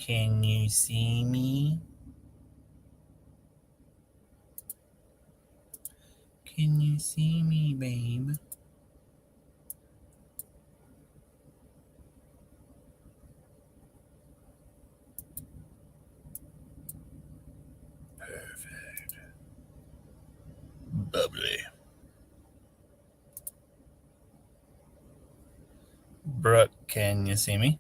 Can you see me? Can you see me, babe? Perfect. Bubbly. Brooke, can you see me?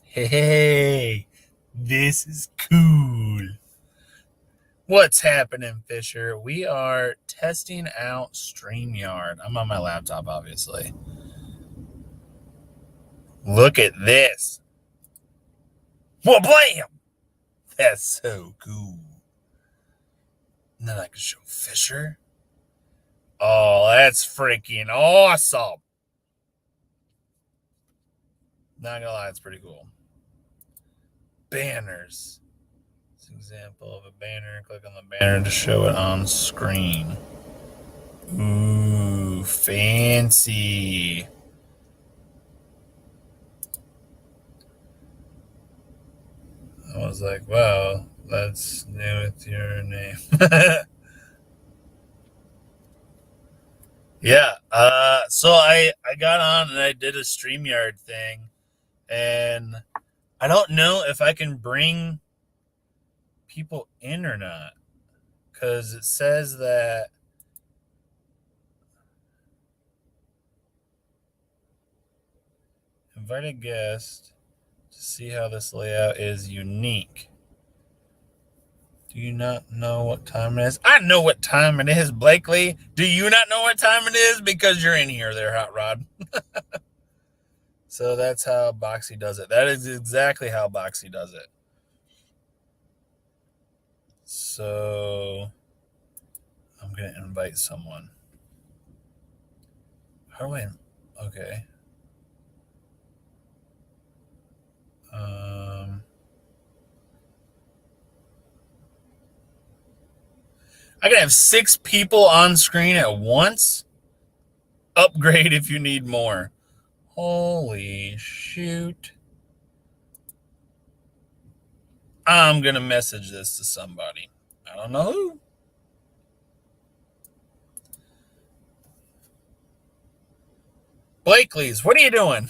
Hey, this is cool. What's happening, Fisher? We are testing out StreamYard. I'm on my laptop, obviously. Look at this. Well, blam! That's so cool. And then I can show Fisher. Oh, that's freaking awesome. Not gonna lie, it's pretty cool. Banners. It's an example of a banner. Click on the banner to show it on screen. Ooh, fancy. I was like, wow, that's new with your name. Yeah. So I got on and I did a StreamYard thing, and I don't know if I can bring people in or not, because it says that invite a guest to see how this layout is unique. Do you not know what time it is? I know what time it is, Blakely. Do you not know what time it is? Because you're in here there, Hot Rod. So that's how Boxy does it. That is exactly how Boxy does it. So I'm going to invite someone. How do I? Okay. I can have 6 people on screen at once. Upgrade if you need more. Holy shoot. I'm going to message this to somebody. I don't know who. Blakely's, what are you doing?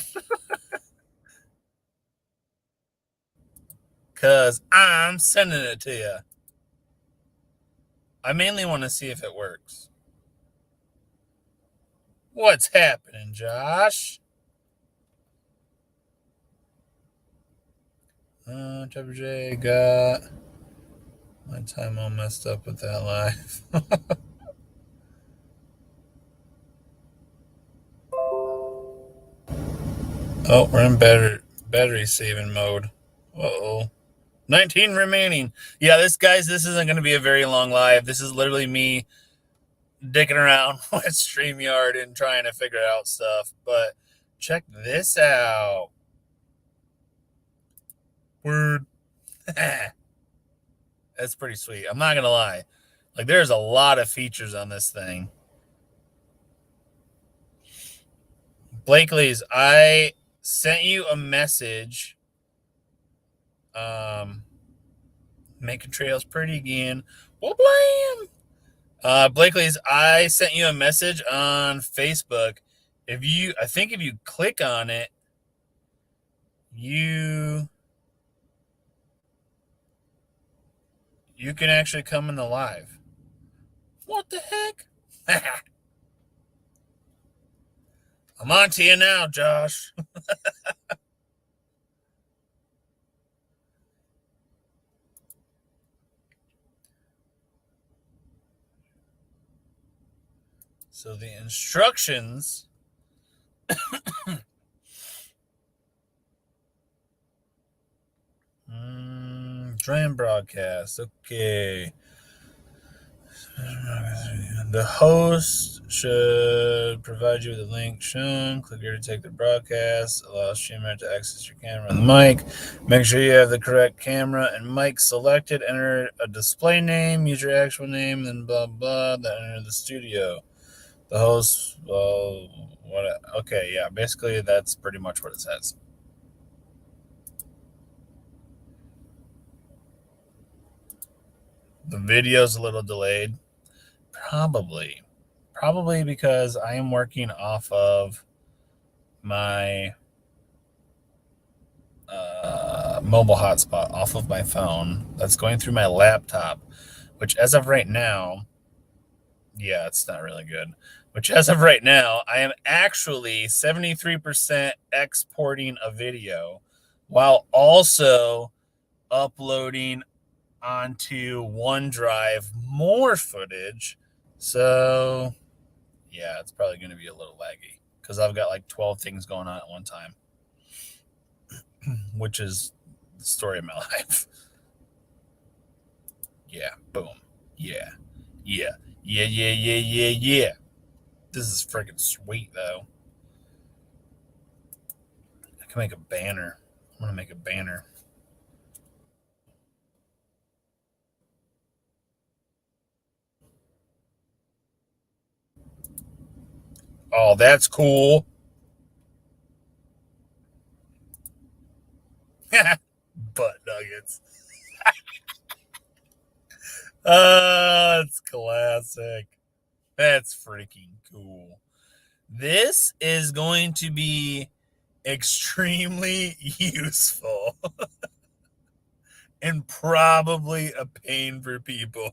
Because I'm sending it to you. I mainly want to see if it works. What's happening, Josh? Trevor J got my time all messed up with that live. Oh, we're in battery saving mode. Uh-oh. 19 remaining. Yeah, this isn't going to be a very long live. This is literally me dicking around with StreamYard and trying to figure out stuff. But check this out. Word. That's pretty sweet. I'm not going to lie. Like, there's a lot of features on this thing. Blakely's, I sent you a message. Making trails pretty again. Well, blam. Blakely's, I sent you a message on Facebook. I think if you click on it, you can actually come in the live. What the heck? I'm on to you now, Josh. So the instructions. Try and broadcast. Okay. The host should provide you with a link shown. Click here to take the broadcast. Allow streamer to access your camera and mic. Make sure you have the correct camera and mic selected. Enter a display name. Use your actual name. Then blah blah. Then enter the studio. The host. Well, what? Okay, yeah. Basically, that's pretty much what it says. The video's a little delayed. Probably because I am working off of my mobile hotspot off of my phone that's going through my laptop, which as of right now, yeah, it's not really good. Which as of right now, I am actually 73% exporting a video while also uploading onto OneDrive more footage. So, yeah, it's probably going to be a little laggy because I've got like 12 things going on at one time, which is the story of my life. Yeah, boom. Yeah. This is freaking sweet, though. I can make a banner. I'm going to make a banner. Oh, that's cool. Butt nuggets. That's classic. That's freaking cool. This is going to be extremely useful and probably a pain for people.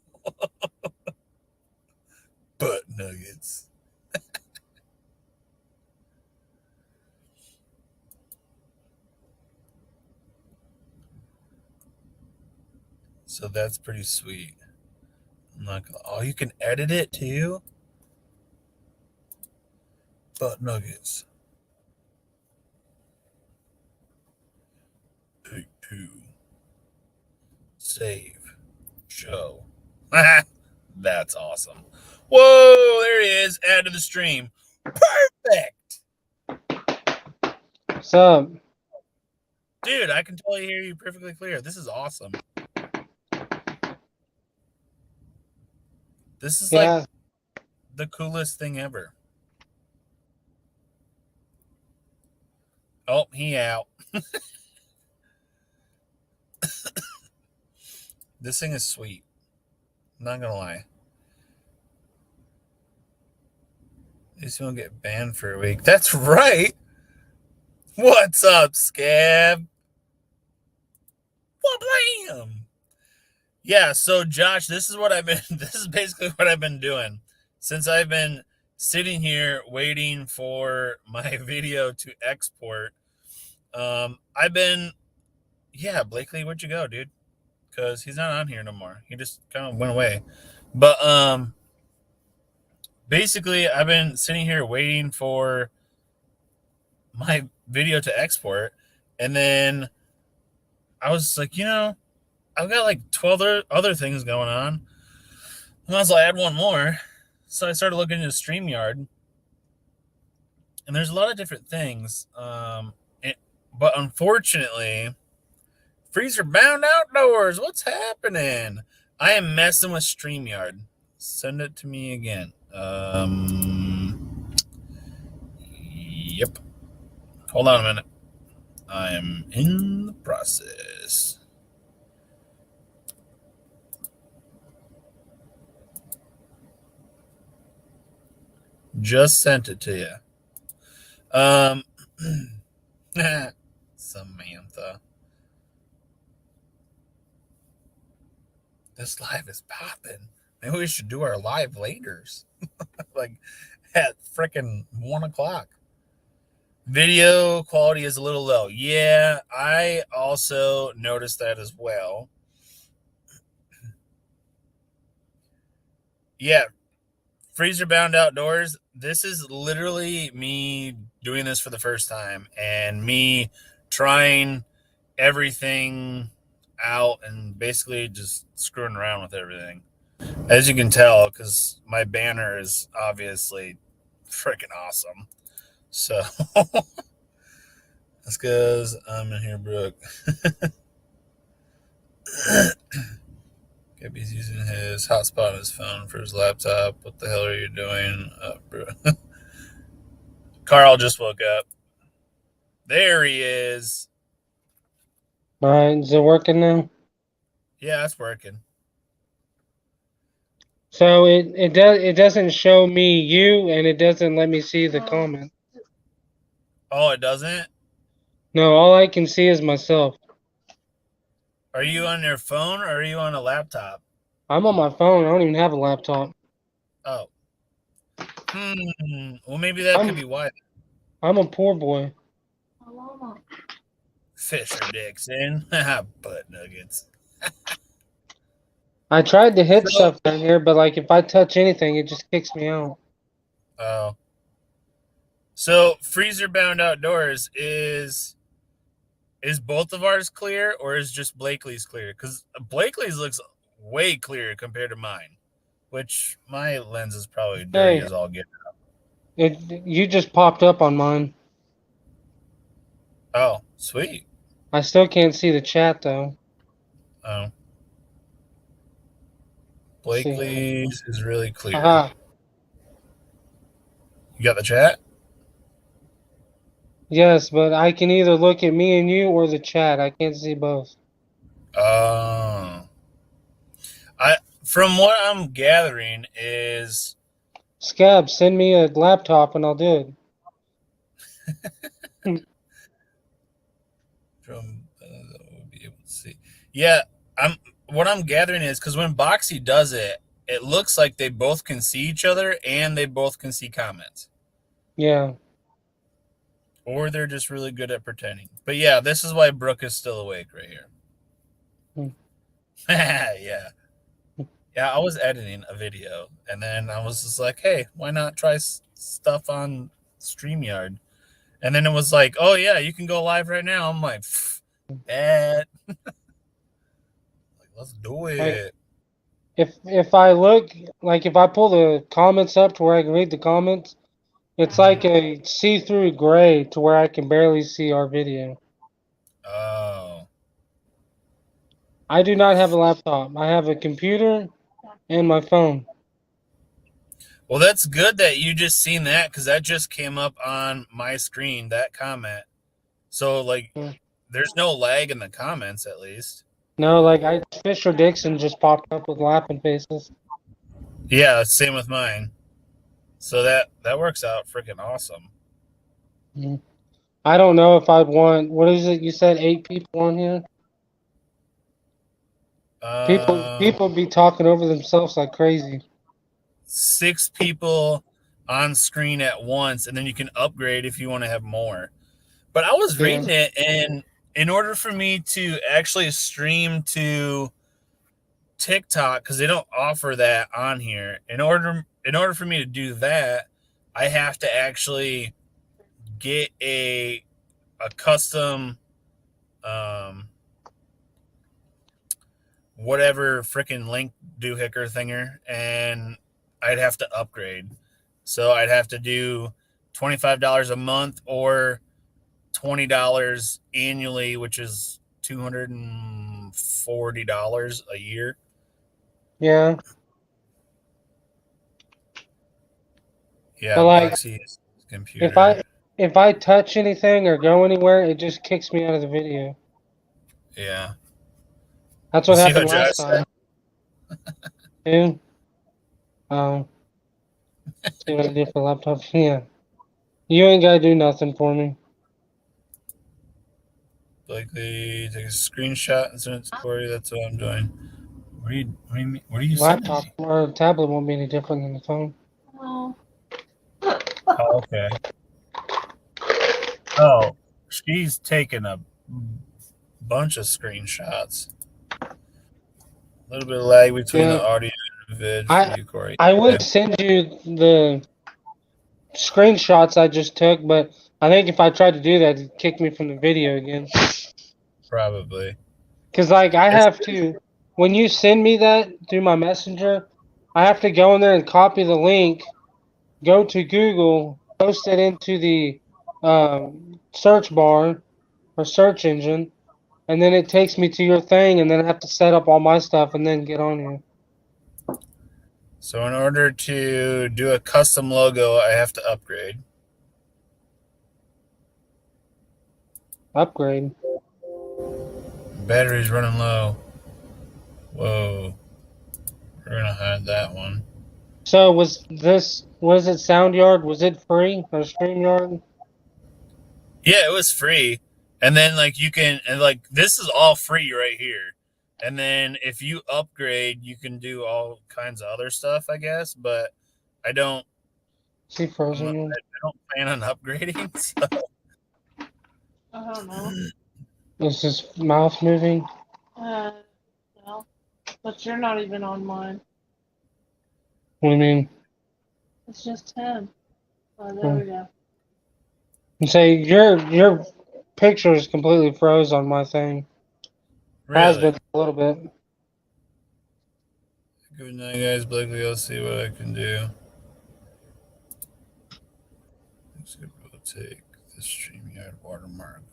Butt nuggets. So that's pretty sweet. I'm not gonna, oh, you can edit it too? Butt nuggets. Take 2. Save. Show. That's awesome. Whoa, there he is. Add to the stream. Perfect. What's up? Dude, I can totally hear you perfectly clear. This is awesome. This is like the coolest thing ever. Oh, he out. This thing is sweet. I'm not gonna lie. At least you won't get banned for a week. That's right. What's up, Scab? Blam. Yeah, so Josh, this is basically what I've been doing since I've been sitting here waiting for my video to export. Blakely, where'd you go, dude? Because he's not on here no more. He just kind of went away. But basically, I've been sitting here waiting for my video to export, and then I was like, I've got like 12 other things going on. I might as well add one more. So I started looking into StreamYard, and there's a lot of different things. But unfortunately, Freezer Bound Outdoors, what's happening? I am messing with StreamYard. Send it to me again. Yep. Hold on a minute. I am in the process. Just sent it to you. Samantha. This live is popping. Maybe we should do our live laters. Like at freaking 1 o'clock. Video quality is a little low. Yeah, I also noticed that as well. Yeah, Freezer Bound Outdoors. This is literally me doing this for the first time and me trying everything out and basically just screwing around with everything. As you can tell, because my banner is obviously freaking awesome. So that's because I'm in here, Brooke. Gabby's using his hotspot on his phone for his laptop. What the hell are you doing, bro? Carl just woke up. There he is. All right, is it working now? Yeah, it's working. So it doesn't show me you, and it doesn't let me see the comment. Oh, it doesn't? No, all I can see is myself. Are you on your phone or are you on a laptop? I'm on my phone. I don't even have a laptop. Oh. Well, maybe that could I'm be why. I'm a poor boy. Fisher Dixon. Butt nuggets. I tried to hit So, stuff down here, but like if I touch anything, it just kicks me out. oh. So, Freezer Bound Outdoors is both of ours clear or is just Blakely's clear? Because Blakely's looks way clearer compared to mine, which my lens is probably dirty Hey, as all get. you just popped up on mine. Oh, sweet. I still can't see the chat though. Oh, Let's see. Blakely's is really clear. Aha. You got the chat? Yes, but I can either look at me and you or the chat. I can't see both. Oh. I from what I'm gathering is Scab, send me a laptop and I'll do it. from we'll be able to see. Yeah, what I'm gathering is because when Boxy does it, it looks like they both can see each other and they both can see comments. Yeah. Or they're just really good at pretending. But yeah, this is why Brooke is still awake right here. Yeah. Yeah, I was editing a video and then I was just like, hey, why not try stuff on StreamYard? And then it was like, oh yeah, you can go live right now. I'm like, bet. Like, let's do it. Like, if I look, like if I pull the comments up to where I can read the comments, it's like a see-through gray to where I can barely see our video. Oh. I do not have a laptop. I have a computer and my phone. Well, that's good that you just seen that because that just came up on my screen, that comment. So, like, there's no lag in the comments at least. No, like Fisher Dixon just popped up with laughing faces. Yeah, same with mine. So that works out freaking awesome. I don't know if I'd want, what is it? You said 8 people on here? People be talking over themselves like crazy. 6 people on screen at once, and then you can upgrade if you want to have more. But I was reading it, and in order for me to actually stream to TikTok, because they don't offer that on here, in order for me to do that, I have to actually get a custom whatever freaking link doohicker thinger, and I'd have to upgrade. So I'd have to do $25 a month or $20 annually, which is $240 a year. Yeah. Yeah, But like, Boxy's computer. if I touch anything or go anywhere, it just kicks me out of the video. Yeah. That's what happened last time. Dude. See what I did for laptop. Yeah. You ain't gotta do nothing for me. Blakely, take a screenshot and send it to Corey. That's what I'm doing. What are you Laptop sending me? or tablet won't be any different than the phone. Oh, okay. Oh, she's taking a bunch of screenshots. A little bit of lag between the audio and the vid for you, Corey. I would send you the screenshots I just took, but I think if I tried to do that, it'd kick me from the video again. Probably. Because, like, I have to, when you send me that through my messenger, I have to go in there and copy the link, go to Google, post it into the search bar or search engine, and then it takes me to your thing, and then I have to set up all my stuff and then get on here. So in order to do a custom logo, I have to upgrade. Upgrade. Battery's running low. Whoa. We're gonna hide that one. So was it SoundYard? Was it free or StreamYard? Yeah, it was free. And then like you can and like this is all free right here. And then if you upgrade, you can do all kinds of other stuff, I guess. But I don't. Is he frozen yet? I don't plan on upgrading. So. I don't know. Is his mouth moving? No. But you're not even on mine. What do you mean? It's just him. Oh, there we go. And say your picture is completely froze on my thing. Has Really? been a little bit. Good night, guys. Blakely, I'll see what I can do. Let's go take the StreamYard watermark.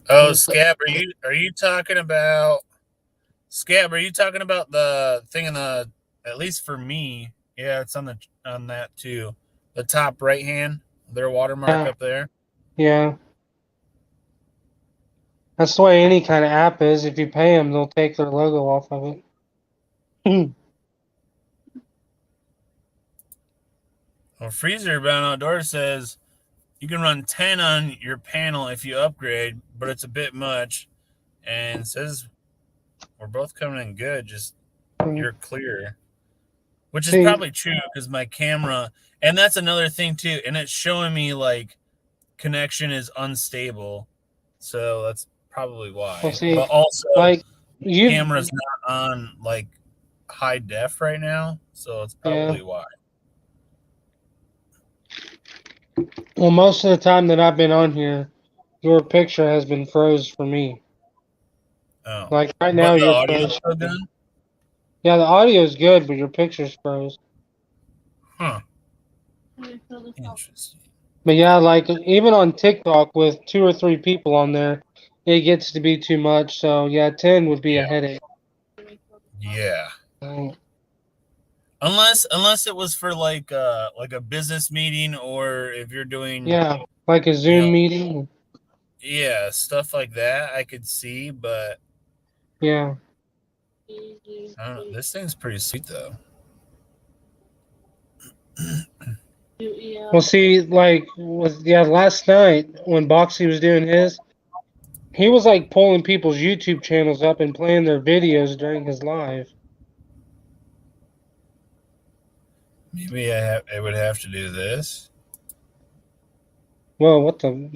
Oh, Scab, are you talking about Scab? Are you talking about the thing in the? At least for me, yeah, it's on that too. The top right hand, their watermark up there. Yeah. That's the way any kind of app is. If you pay them, they'll take their logo off of it. Well, Freezer Bound Outdoors says you can run 10 on your panel if you upgrade, but it's a bit much. And says we're both coming in good, just you're clear. Which is probably true because my camera, and that's another thing too, and it's showing me like connection is unstable. So that's probably why. Well, see, but also, like camera's not on like high def right now, so it's probably why. Well, most of the time that I've been on here, your picture has been froze for me. Oh. Like right now, your audio still good? Yeah, the audio is good, but your picture's froze. Huh. Interesting. But yeah, like even on TikTok with 2 or 3 people on there, it gets to be too much. So yeah, 10 would be a headache. Yeah. Unless it was for like a business meeting, or if you're doing like a Zoom meeting. Yeah, stuff like that I could see, but yeah. I don't know. This thing's pretty sweet though. Well, see, like last night when Boxy was doing his, he was like pulling people's YouTube channels up and playing their videos during his live. Maybe I would have to do this. Well, what the?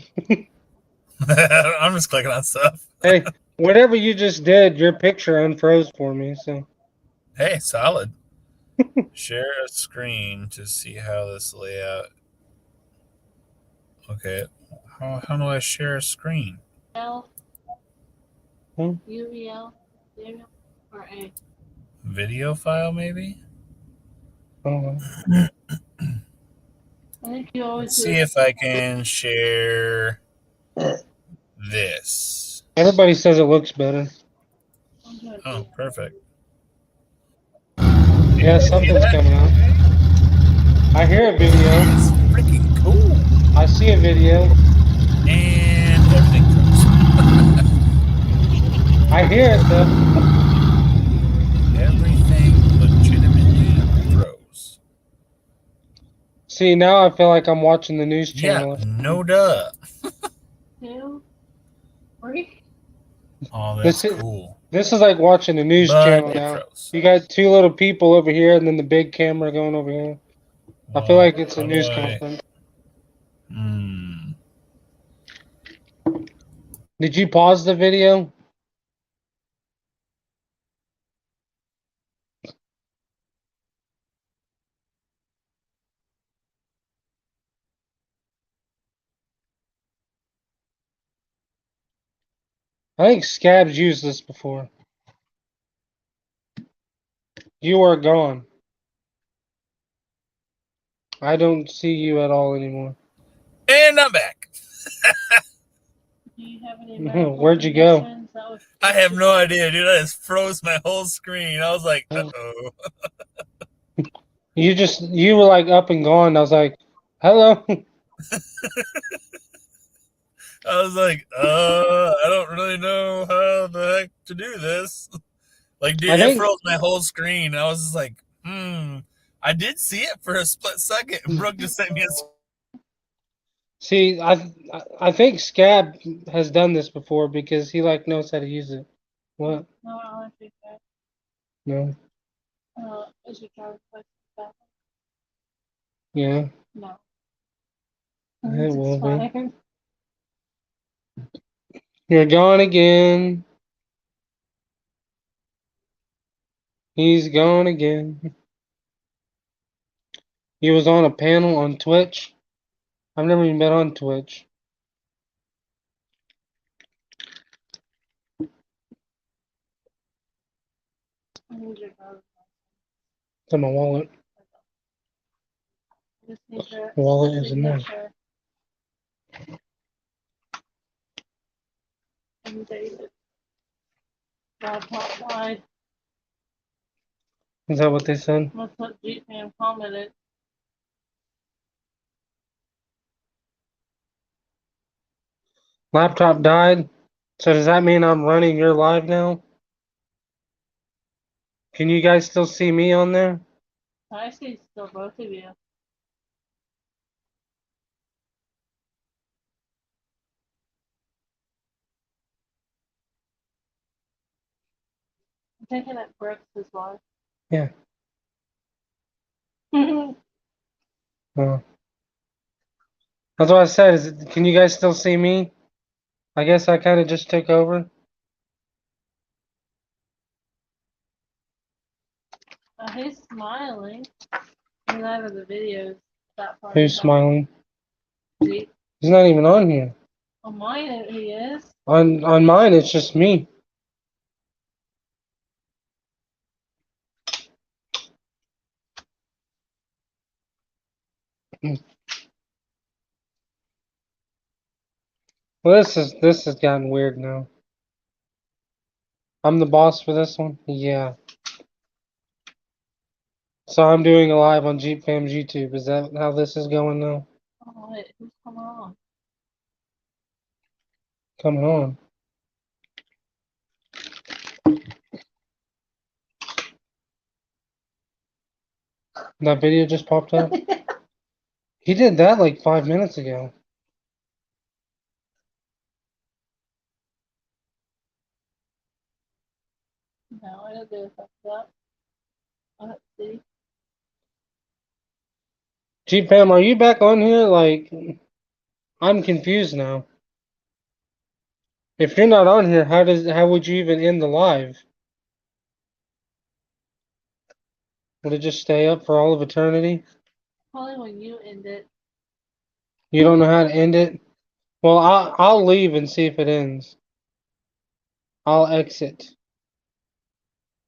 I'm just clicking on stuff. Hey, whatever you just did, your picture unfroze for me. So. Hey, solid. Share a screen to see how this layout. Okay, how do I share a screen? UVL, or A. Video file, maybe. I think you always see if I can share this. Everybody says it looks better. Oh, perfect. Yeah, something's coming out. I hear a video. It's freaking cool. I see a video. And everything froze. I hear it though. Everything legitimately froze. See, now I feel like I'm watching the news channel. Yeah, no duh. 2, 3. Oh, that's cool. This is like watching a news channel now. Froze. You got 2 little people over here and then the big camera going over here. I feel like it's a news conference. Did you pause the video? I think Scab's used this before. You are gone. I don't see you at all anymore. And I'm back. Do you have any medical Where'd you go? conditions that would I push have you no back? idea, dude. I just froze my whole screen. I was like, uh-oh. You were like up and gone. I was like, hello. I was like, I don't really know how the heck to do this. Like, dude, I it think. froze my whole screen. I was just like, I did see it for a split second. Brooke just sent me a. See, I think Scab has done this before because he like knows how to use it. What? No, I don't think that. No. Is your driver's license back? Yeah. No. It It's will be. expired. You're gone again. He's gone again. He was on a panel on Twitch. I've never even been on Twitch. I need your driver's It's in my wallet. license. Just need your The wallet is in there. signature. And David. Laptop died. Is that what they said? That's what Jeep Man commented. Laptop died. So does that mean I'm running your live now? Can you guys still see me on there? I see still both of you. I'm thinking that Brooks is live. Yeah. That's what I said. Can you guys still see me? I guess I kind of just took over. He's smiling. He's out of the videos. That part Who's smiling? Jeep. He's not even on here. On mine, he is. On mine, it's just me. Well, this has gotten weird now. I'm the boss for this one? Yeah. So I'm doing a live on Jeep Fam's YouTube. Is that how this is going now? Oh, wait, who's coming on? Coming on. That video just popped up? He did that like 5 minutes ago. No, I don't do a thumbs up. Let's see. Jeep Fam, are you back on here? Like, I'm confused now. If you're not on here, how would you even end the live? Would it just stay up for all of eternity? Probably when you end it. You don't know how to end it? Well, I'll leave and see if it ends. I'll exit.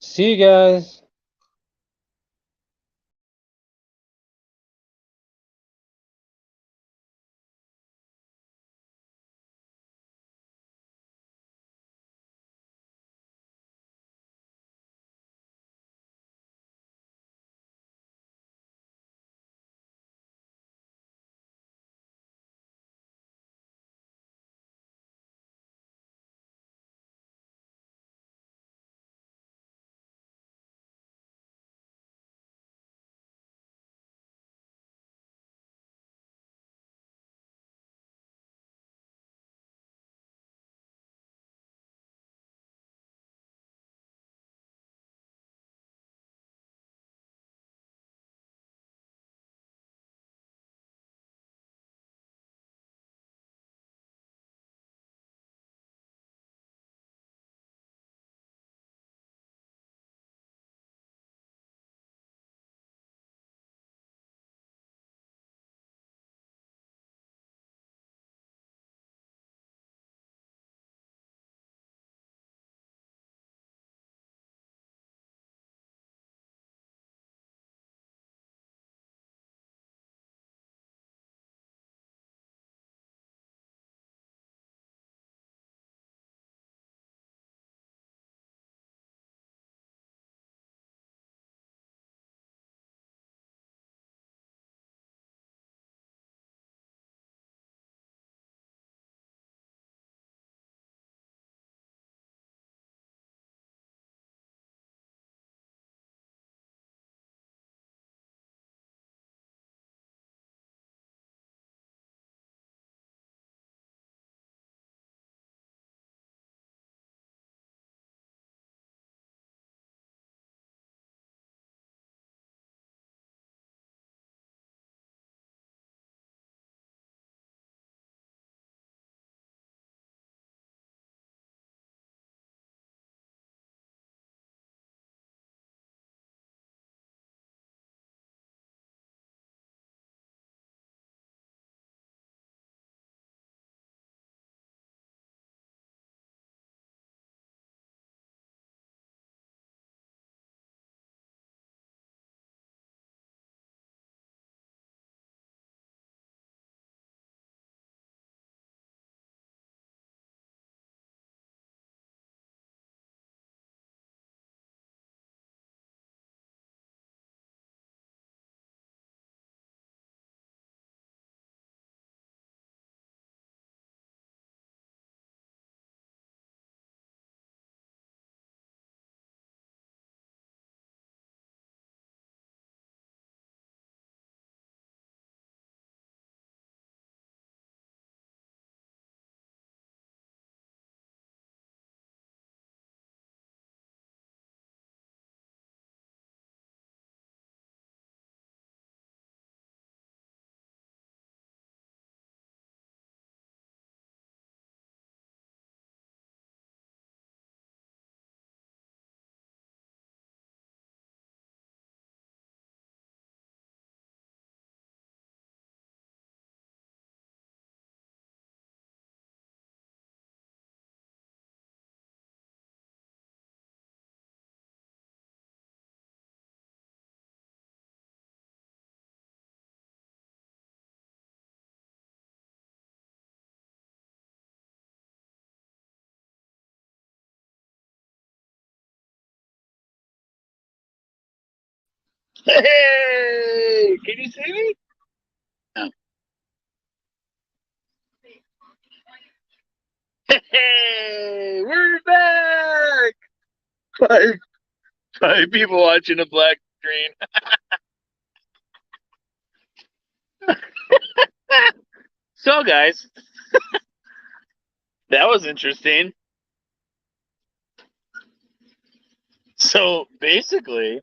See you guys. Hey, can you see me? Oh. Hey, we're back. Five people watching a black screen. So, guys, that was interesting. So basically,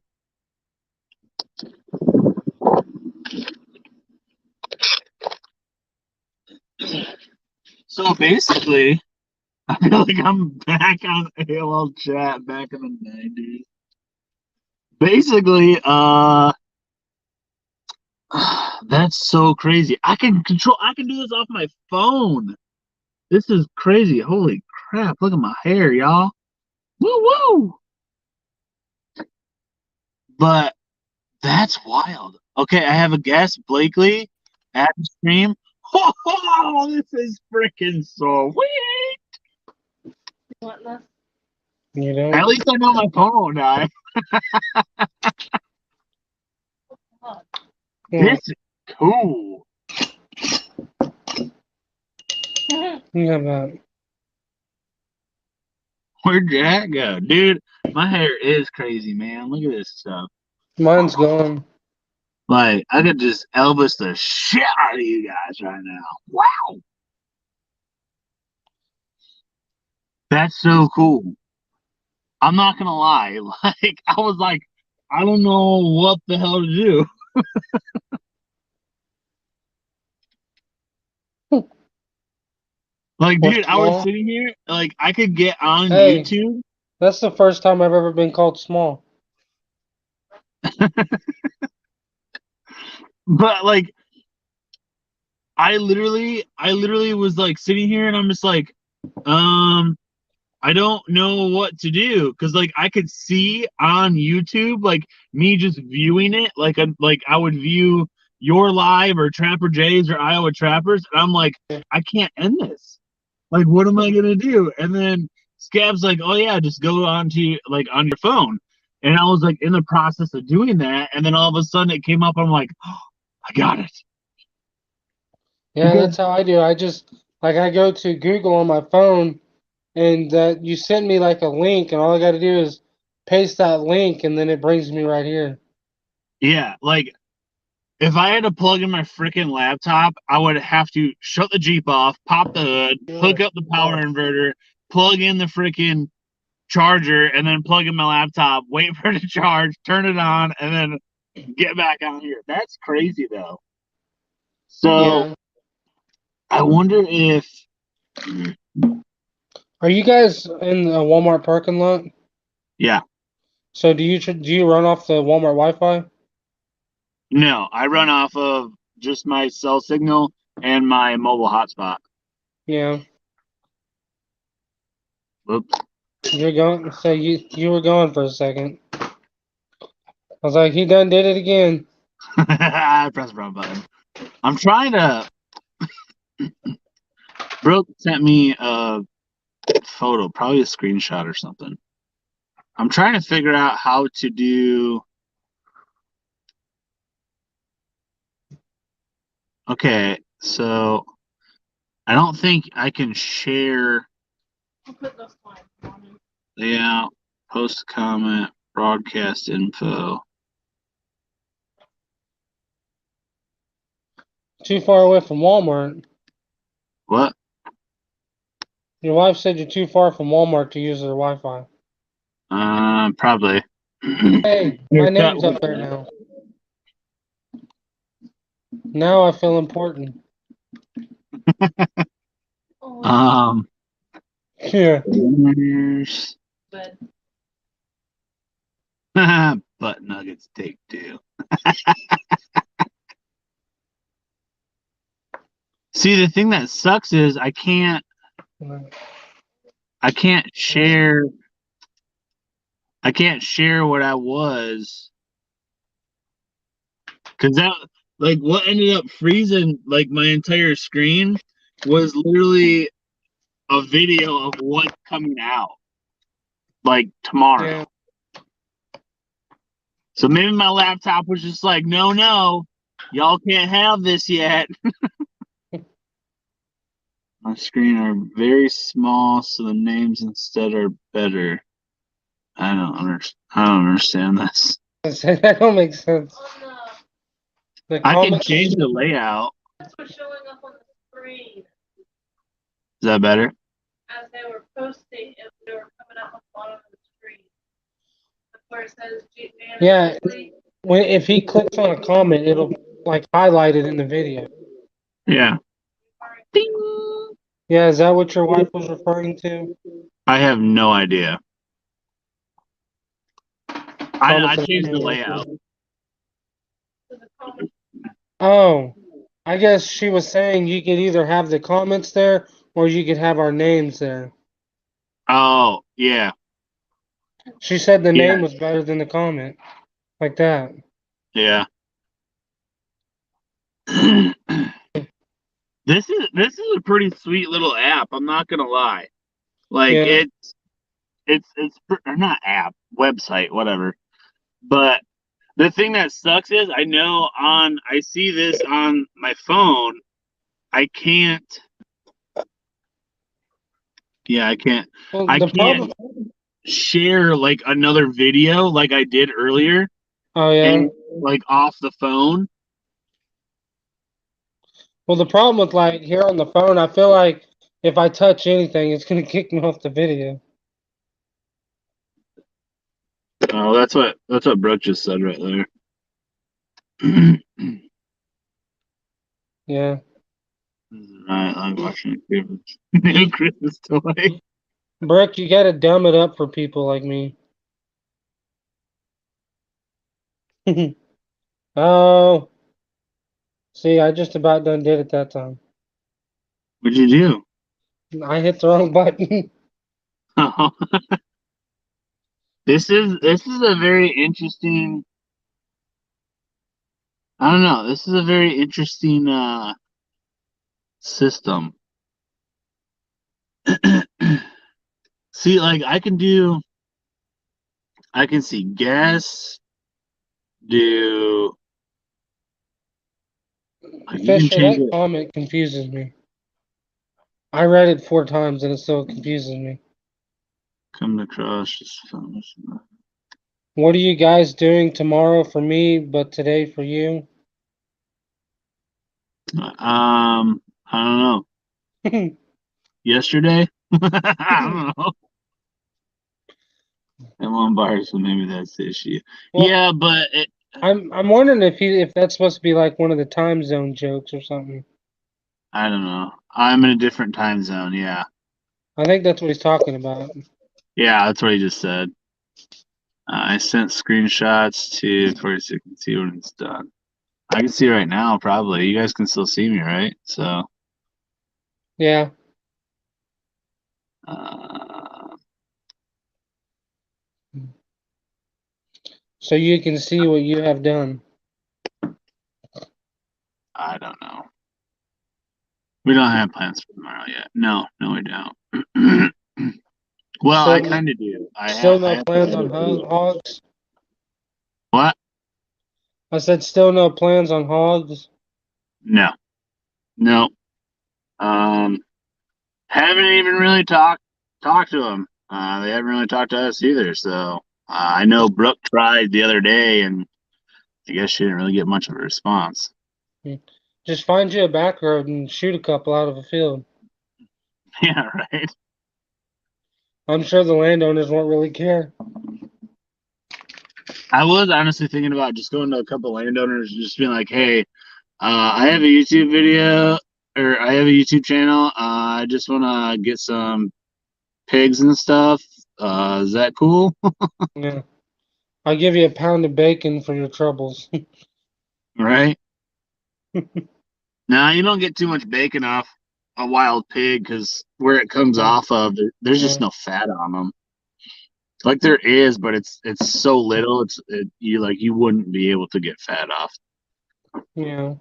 I feel like I'm back on AOL chat back in the 90s. Basically, that's so crazy. I can do this off my phone. This is crazy. Holy crap. Look at my hair, y'all. Woo woo. But that's wild. Okay, I have a guest, Blakely, at the stream. Oh, this is freaking sweet. What the? You know? At least I know my phone won't die. Fuck. Yeah. This is cool. Yeah, but Where'd Jack go? Dude, my hair is crazy, man. Look at this stuff. mine's gone. Like, I could just Elvis the shit out of you guys right now. Wow. That's so cool. I'm not gonna lie. Like, I was like, I don't know what the hell to do. Like, What's dude, I was small? sitting here, like, I could get on Hey. YouTube. That's the first time I've ever been called small. But like I literally was like sitting here and I'm just like, I don't know what to do because like I could see on YouTube like me just viewing it like I would view your live or Trapper Jay's or Iowa Trappers and I'm like I can't end this. Like what am I gonna do? And then Scab's like, oh yeah, just go on your phone. And I was like in the process of doing that, and then all of a sudden it came up. I'm like, oh, I got it. Yeah, Because that's how I do. I just I go to Google on my phone, and you send me like a link, and all I got to do is paste that link, and then it brings me right here. yeah, like if I had to plug in my freaking laptop, I would have to shut the Jeep off, pop the hood, hook up the power inverter, plug in the freaking charger, and then plug in my laptop, wait for it to charge, turn it on, and then get back on here. That's crazy though. So Yeah. I wonder if Are you guys in the Walmart parking lot? yeah. So do you run off the Walmart Wi-Fi? No, I run off of just my cell signal and my mobile hotspot. Yeah. Whoops. You're going. So you were going for a second. I was like, he done did it again. I pressed the wrong button. I'm trying to. Brooke sent me a photo, probably a screenshot or something. I'm trying to figure out how to do. Okay, so I don't think I can share. I'll put those lines on him. Layout, post comment, broadcast info. Too far away from Walmart. What? Your wife said you're too far from Walmart to use their Wi-Fi. Probably. Hey, my name's up there now. Now I feel important. Oh, Yeah. but Butt nuggets take two. See, the thing that sucks is I can't share. I can't share what I was. Cause that, like, what ended up freezing, like, my entire screen was literally a video of what's coming out, like, tomorrow. Yeah. So maybe my laptop was just like, no, y'all can't have this yet. My screen are very small, so the names instead are better. I don't understand this. That don't make sense. On The I can comments. change the layout. that's what's showing up on the screen Is that better? as they were posting. They were coming up on the bottom of the screen. That's where it says Yeah. manually. If he clicks on a comment, it'll like highlight it in the video. Yeah. Ding. Yeah, is that what your wife was referring to? I have no idea. I Comments changed the and- layout. So the comment Oh, I guess she was saying you could either have the comments there or you could have our names there. Oh, yeah. She said the Yeah. name was better than the comment, like that. Yeah. This is a pretty sweet little app, I'm not gonna lie. Like Yeah. it's or not app, website, whatever. But the thing that sucks is I see this on my phone. I can't I can't Well, I the can't problem. share like another video like I did earlier Oh yeah. and like off the phone. Well, the problem with like here on the phone, I feel like if I touch anything, it's gonna kick me off the video. Oh, that's what Brooke just said right there. Yeah. Right, I'm watching new Christmas toy. Brooke, you gotta dumb it up for people like me. Oh, see, I just about done did it that time. What'd you do? I hit the wrong button. This is a very interesting. I don't know. This is a very interesting system. See, like I can see guess, do like you can Fisher, change that it. comment confuses me. I read it 4 times and it still confuses me. Come across this film. What are you guys doing tomorrow for me, but today for you? I don't know. Yesterday, I don't know. I'm on bars, so maybe that's the issue. Well, Yeah, but I'm wondering if that's supposed to be like one of the time zone jokes or something. I don't know. I'm in a different time zone. Yeah, I think that's what he's talking about. yeah, that's what he just said. I sent screenshots to for so you can see when it's done. I can see right now, probably. You guys can still see me, right? So, Yeah. uh, So you can see what you have done. I don't know. We don't have plans for tomorrow yet. No, we don't. Well, I Still, kind of do. still I no have plans to on do. hogs. What? I said still no plans on hogs. No, no. Um, haven't even really talked to them. They haven't really talked to us either. So I know Brooke tried the other day, and I guess she didn't really get much of a response. Just find you a back road and shoot a couple out of a field. Yeah, right. I'm sure the landowners won't really care. I was honestly thinking about just going to a couple landowners and just being like, "Hey, I have a YouTube video, or I have a YouTube channel. I just want to get some pigs and stuff. Is that cool?" Yeah. I'll give you a pound of bacon for your troubles. Right? Now you don't get too much bacon off a wild pig because where it comes off of, there's just no fat on them. Like there is, but it's so little. You wouldn't be able to get fat off. Yeah.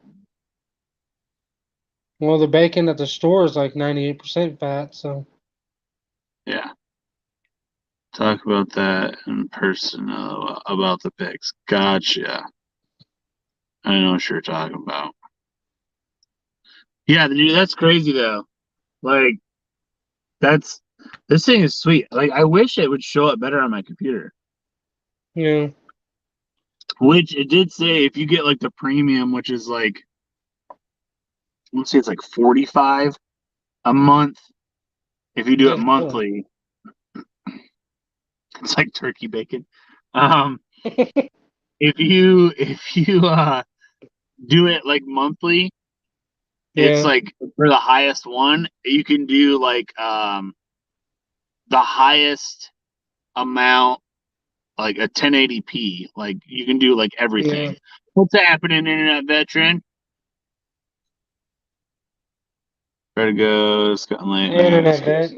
Well, the bacon at the store is like 98% fat, so Yeah. Talk about that in person about the pics. Gotcha. I know what you're talking about. Yeah, dude, that's crazy though. Like, this thing is sweet. Like, I wish it would show up better on my computer. Yeah. Which it did say if you get like the premium, which is like, let's say it's like 45 a month. If you do it Good Lord. monthly, it's like turkey bacon. If you do it like monthly, it's Yeah. like for the highest one, you can do like the highest amount, like a 1080p. Like you can do like everything. Yeah. What's happening, internet veteran? There it goes. Getting late. Internet vet.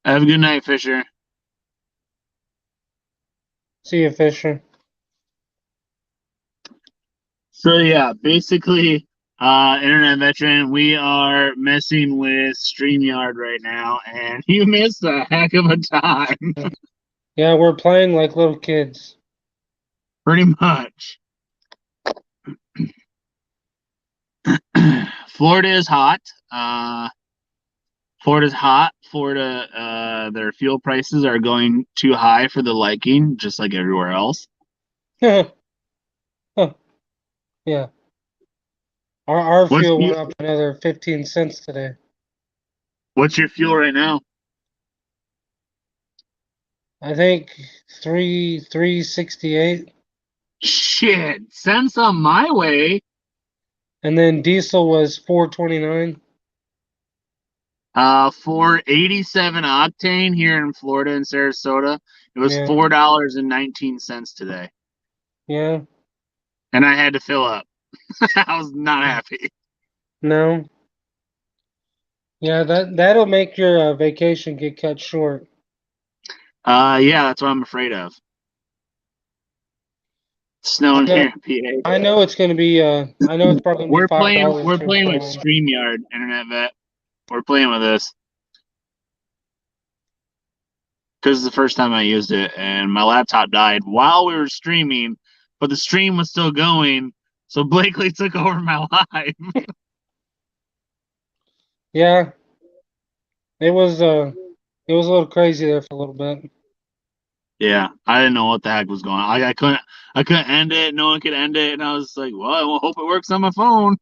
Have a good night, Fisher. See you, Fisher. So yeah, basically, internet veteran, we are messing with StreamYard right now, and you missed a heck of a time. Yeah, we're playing like little kids. Pretty much. Florida is hot. Florida's hot. Florida, their fuel prices are going too high for the liking, just like everywhere else. Huh. Yeah. Our What's fuel you- went up another 15 cents today. What's your fuel right now? I think 368. Shit, send some my way. And then diesel was 429. For 87 octane here in Florida and Sarasota, it was Yeah. $4.19 today, Yeah. and I had to fill up. I was not happy. No. Yeah, that'll make your vacation get cut short. Yeah, that's what I'm afraid of. Snowing I know- here in PA. I know it's going to be I know it's probably going to be $5. We're to playing with install. StreamYard, internet vet. We're playing with this because it's the first time I used it, and my laptop died while we were streaming, but the stream was still going. So Blakely took over my live. Yeah. It was a little crazy there for a little bit. Yeah, I didn't know what the heck was going on. I couldn't end it. No one could end it, and I was like, well, I hope it works on my phone.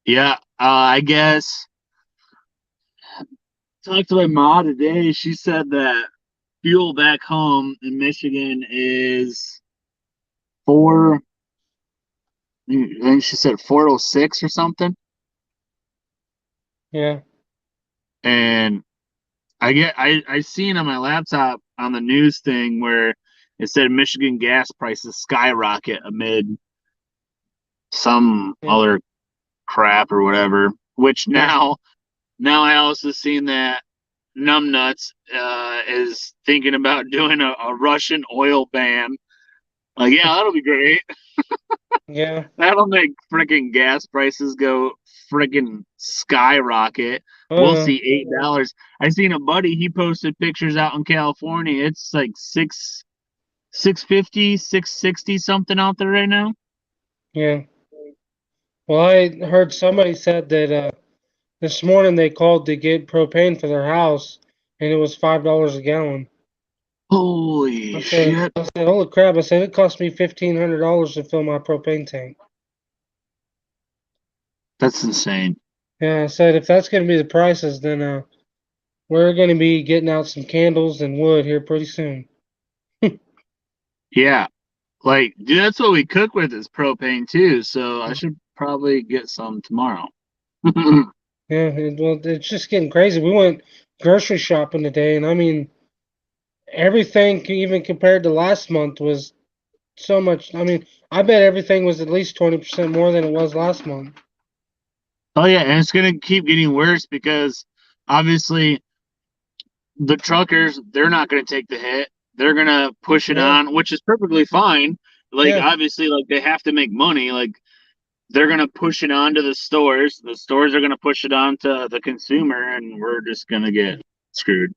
Yeah, I guess. Talked to my mom today. She said that fuel back home in Michigan is four. I think she said 406 or something. Yeah. And I seen on my laptop on the news thing where it said Michigan gas prices skyrocket amid some Yeah. other crap or whatever. Which now I also seen that Numbnuts is thinking about doing a Russian oil ban. Like, yeah, that'll be great. Yeah. That'll make freaking gas prices go freaking skyrocket. We'll see $8. I seen a buddy, he posted pictures out in California. It's like 650, 660 something out there right now. Yeah. Well, I heard somebody said that this morning they called to get propane for their house, and it was $5 a gallon. Holy shit. I said, holy crap! I said it cost me $1,500 to fill my propane tank. That's insane. Yeah, I said if that's going to be the prices, then we're going to be getting out some candles and wood here pretty soon. Yeah. Like, dude, that's what we cook with is propane too. So I should probably get some tomorrow. Yeah, well, it's just getting crazy. We went grocery shopping today, and I mean, everything, even compared to last month, was so much. I mean, I bet everything was at least 20% more than it was last month. Oh yeah, and it's gonna keep getting worse because obviously the truckers, they're not gonna take the hit. They're gonna push it Yeah. on, which is perfectly fine. Like Yeah. obviously, like they have to make money. Like they're going to push it onto the stores. The stores are going to push it onto the consumer, and we're just going to get screwed.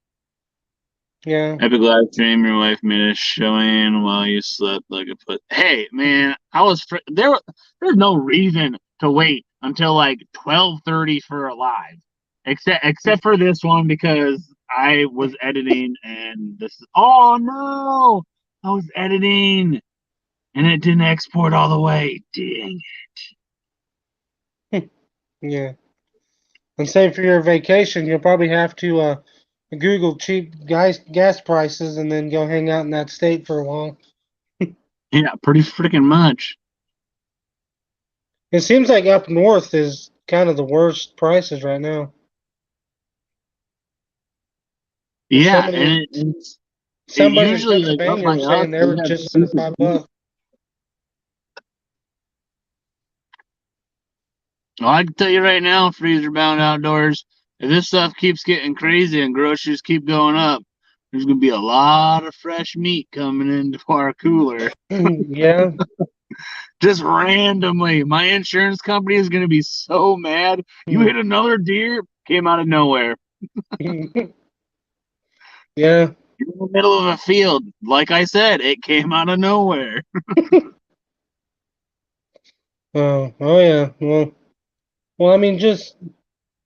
Yeah. Epic live stream. Your wife made a showing while you slept like a put. Hey, man, I was there. There's no reason to wait until like 12:30 for a live, except for this one because I was editing and this. Oh no, I was editing and it didn't export all the way. Dang. Yeah. And say for your vacation, you'll probably have to Google cheap gas prices and then go hang out in that state for a while. Yeah, pretty freaking much. It seems like up north is kind of the worst prices right now. Yeah, Somebody, and somebody in usually like up Pennsylvania by was us, saying they were they have just under super $5. Well, I can tell you right now, freezer bound outdoors, if this stuff keeps getting crazy and groceries keep going up, there's gonna be a lot of fresh meat coming into our cooler. Yeah. Just randomly. My insurance company is gonna be so mad. You hit another deer, came out of nowhere. Yeah. In the middle of a field. Like I said, it came out of nowhere. Oh yeah. Well, I mean, just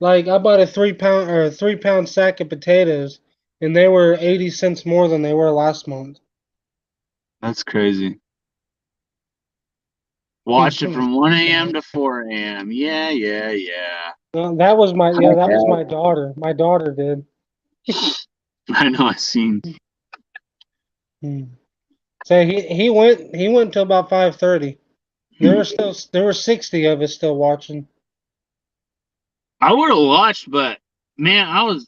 like I bought a 3 pound sack of potatoes, and they were 80 cents more than they were last month. That's crazy. Watched it from 1 a.m. to 4 a.m. Yeah. Well, that was my daughter. My daughter did. I know, I seen. So he went till about 5:30. There were 60 of us still watching. I would have watched, but man,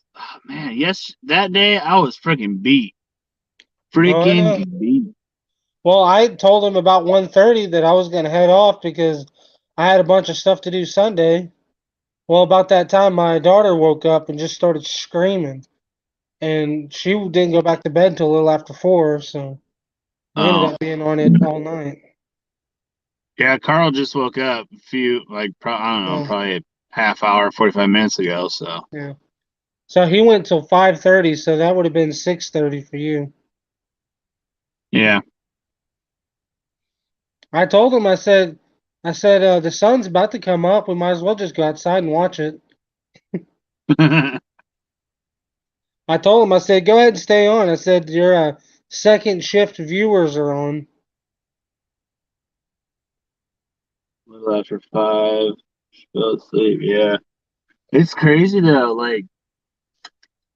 yes, that day I was freaking beat. Freaking beat. Well, I told him about 1:30 that I was gonna head off because I had a bunch of stuff to do Sunday. Well, about that time, my daughter woke up and just started screaming, and she didn't go back to bed until a little after 4. So we ended up being on it all night. Yeah, Carl just woke up a few, like, I don't know, probably a half hour, 45 minutes ago. So yeah. So he went till 5:30. So that would have been 6:30 for you. yeah. I told him. I said, the sun's about to come up. We might as well just go outside and watch it. I told him. I said, go ahead and stay on. I said, your second shift viewers are on. Little after 5, go to sleep. Yeah, it's crazy though. Like,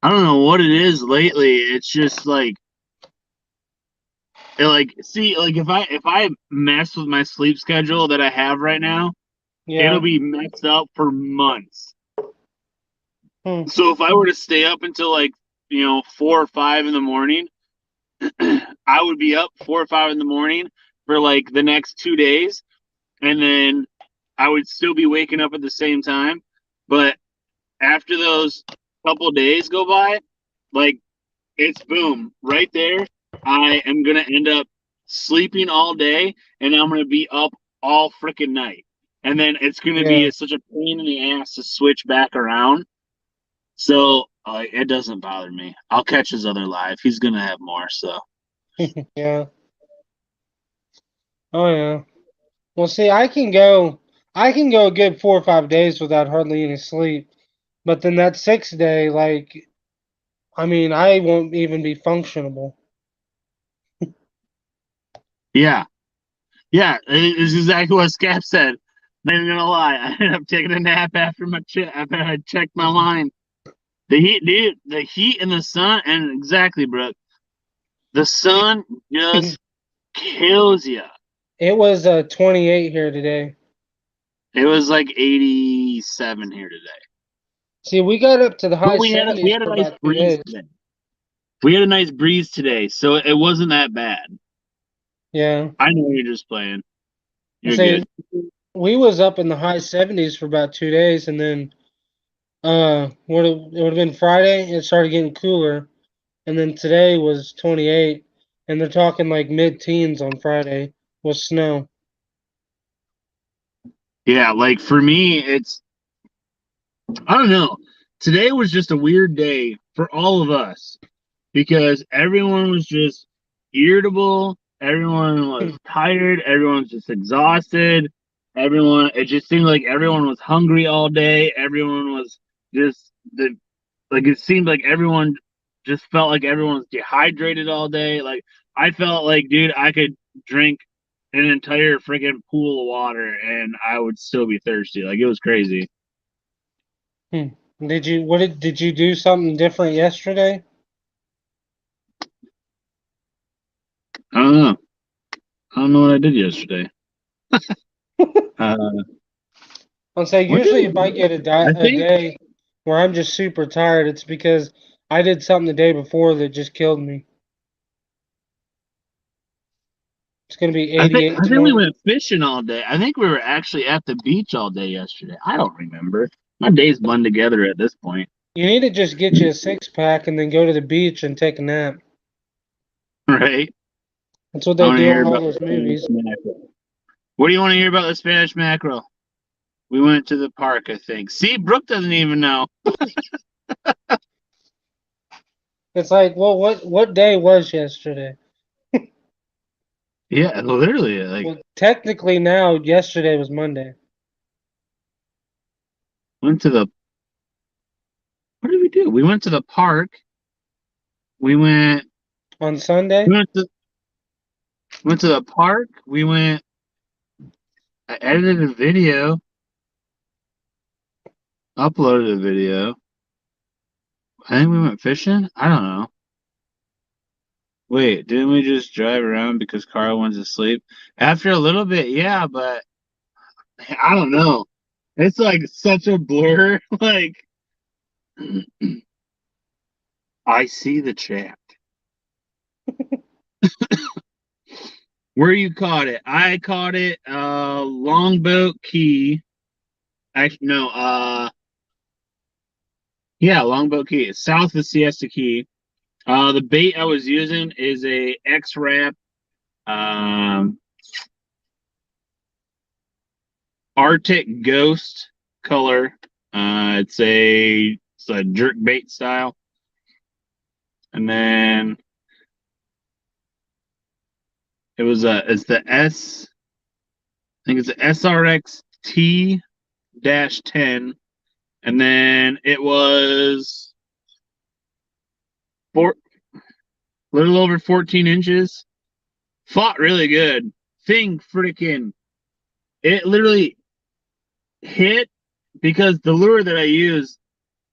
I don't know what it is lately. It's just like, if I mess with my sleep schedule that I have right now, it'll be messed up for months. So if I were to stay up until 4 or 5 in the morning, I would be up 4 or 5 in the morning for like the next 2 days, and then I would still be waking up at the same time. But after those couple days go by, like, it's boom right there. I am gonna end up sleeping all day, and I'm gonna be up all freaking night, and then it's gonna be such a pain in the ass to switch back around. So it doesn't bother me. I'll catch his other live. He's gonna have more. So Yeah. Oh yeah. Well, see, I can go a good 4 or 5 days without hardly any sleep, but then that 6th day, like, I mean, I won't even be functionable. yeah, it's exactly what Scap said. Not even gonna lie, I ended up taking a nap after I checked my line. The heat, dude, the heat and the sun, and exactly, Brooke, the sun just kills you. It was 28 here today. It was like 87 here today. See, we got up to the high But we had 70s a for nice about 2 breeze days. today. We had a nice breeze today, so it wasn't that bad. Yeah. I know you're just playing. You're See, good. we was up in the high 70s for about 2 days, and then it would have been Friday. It started getting cooler, and then today was 28, and they're talking like mid-teens on Friday with snow. Yeah, like for me, I don't know. Today was just a weird day for all of us because everyone was just irritable. Everyone was tired. Everyone was just exhausted. It just seemed like everyone was hungry all day. Everyone was just it seemed like everyone just felt like everyone was dehydrated all day. Like I felt like, dude, I could drink an entire freaking pool of water and I would still be thirsty. Like it was crazy. Did you do something different yesterday? I don't know. I don't know what I did yesterday. I'll say What usually did if I get I a think? day where I'm just super tired, it's because I did something the day before that just killed me. It's gonna be I think 88 I think we tomorrow. went fishing all day. I think we were actually at the beach all day yesterday. I don't remember. My days blend together at this point. You need to just get you a 6-pack and then go to the beach and take a nap. Right? That's what I they want to do hear in all about those the Spanish movies. mackerel. What do you want to hear about the Spanish mackerel? We went to the park, I think. See, Brooke doesn't even know. It's like, well, what day was yesterday? Yeah, literally. Like, Well, technically now, yesterday was Monday. went to the. What did we do? We went to the park. We went. On Sunday? We went to the park. We went. I edited a video. Uploaded a video. I think we went fishing. I don't know. Wait, didn't we just drive around because Carl went to sleep? After a little bit, yeah, but I don't know. It's like such a blur. Like, I see the chat. Where you caught it? I caught it Longboat Key. Actually, no, yeah, Longboat Key. It's south of Siesta Key. The bait I was using is a X-Wrap um Arctic Ghost color. It's a jerk bait style. And then it's the I think it's the SRX T-10. And then it was a little over 14 inches. Fought really good. Thing freaking, it literally hit because the lure that I use,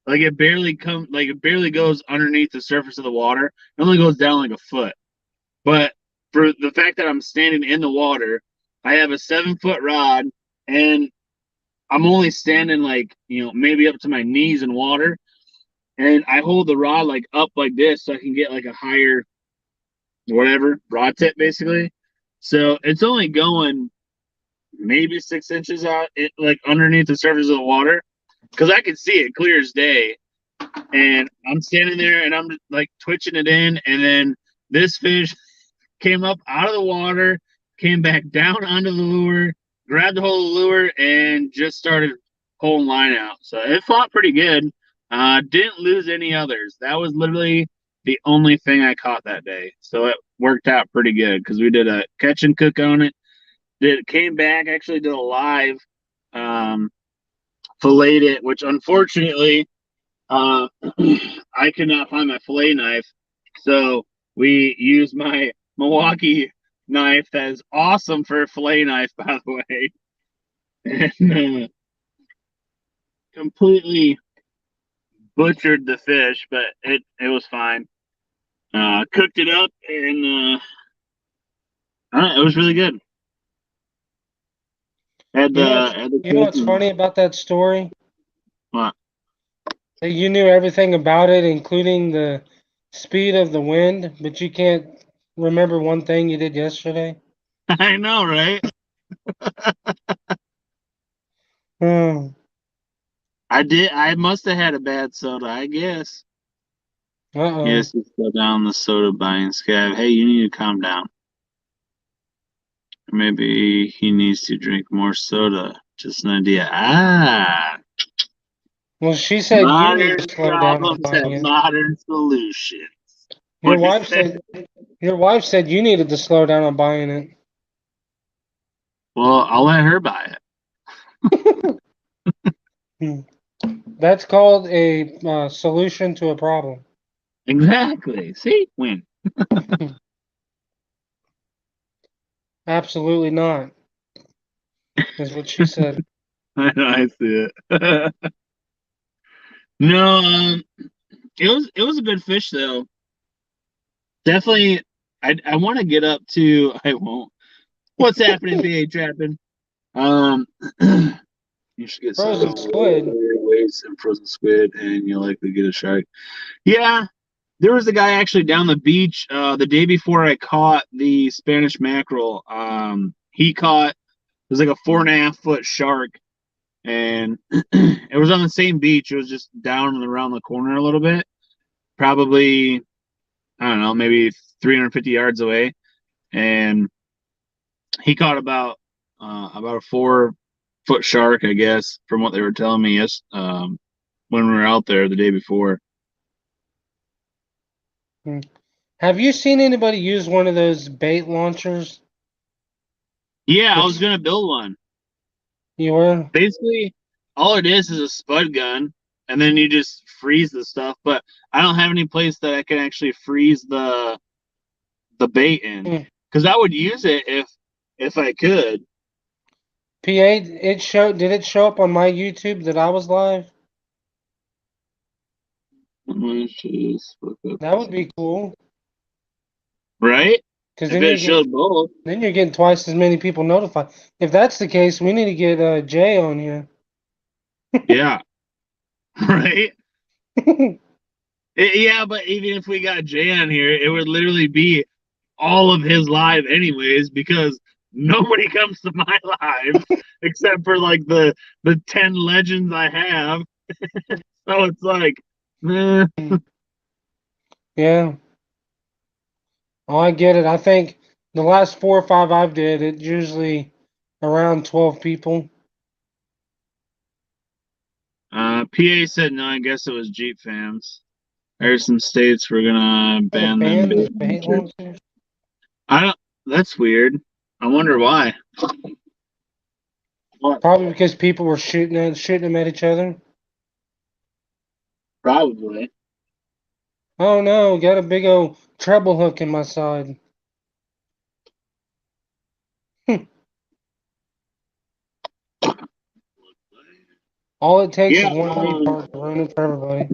like it barely goes underneath the surface of the water. It only goes down like a foot. But for the fact that I'm standing in the water, I have a 7-foot rod and I'm only standing like, maybe up to my knees in water. And I hold the rod like up like this so I can get like a higher whatever rod tip basically. So it's only going maybe 6 inches out, like underneath the surface of the water, because I can see it clear as day. And I'm standing there and I'm like twitching it in, and then this fish came up out of the water, came back down onto the lure, grabbed the whole lure, and just started pulling line out. So it fought pretty good. Didn't lose any others. That was literally the only thing I caught that day. So it worked out pretty good because we did a catch and cook on it. Came back, actually did a live, filleted it, which unfortunately I could not find my fillet knife. So we used my Milwaukee knife that is awesome for a fillet knife, by the way. And completely butchered the fish, but it was fine. Cooked it up and it was really good. Had You know what's funny about that story? What? That you knew everything about it, including the speed of the wind, but you can't remember one thing you did yesterday. I know, right? Hmm. I must have had a bad soda, I guess. Uh-oh. Yes, he's still down the soda buying scab. Hey, you need to calm down. Maybe he needs to drink more soda. Just an idea. Ah. Well, she said you need Modern to slow down on problems have buying it. modern solutions. Your What'd you wife say? said you needed to slow down on buying it. Well, I'll let her buy it. That's called a solution to a problem. Exactly. See? Win. Absolutely not, is what she said. I know, I see it. No, it was a good fish though. Definitely, I want to get up to. I won't. What's happening, BA trapping? Um, you should get some Frozen squid. waves and frozen squid, and you'll likely get a shark. Yeah, there was a guy actually down the beach the day before I caught the Spanish mackerel. He caught it was like a 4.5 foot shark, and it was on the same beach. It was just down and around the corner a little bit, probably I don't know, maybe 350 yards away, and he caught about a 4 foot shark, I guess, from what they were telling me. Yes, when we were out there the day before. Have you seen anybody use one of those bait launchers? Yeah, I was gonna build one. You were? Basically, all it is a spud gun, and then you just freeze the stuff. But I don't have any place that I can actually freeze the bait in, because I would use it if I could. PA, did it show up on my YouTube that I was live? That would be cool. Right? Because if it showed both. Then you're getting twice as many people notified. If that's the case, we need to get Jay on here. Yeah. Right? Yeah, but even if we got Jay on here, it would literally be all of his live anyways, because nobody comes to my live except for like the 10 legends I have. So it's like, eh. Yeah. Oh, I get it. I think the last 4 or 5 I've did, it's usually around 12 people. PA said no, I guess it was Jeep fans. There's some states we're gonna ban them. Bait launchers? I don't. That's weird. I wonder why. Probably because people were shooting them at each other. Probably. Oh no, got a big old treble hook in my side. All it takes is one retard to ruin it for everybody.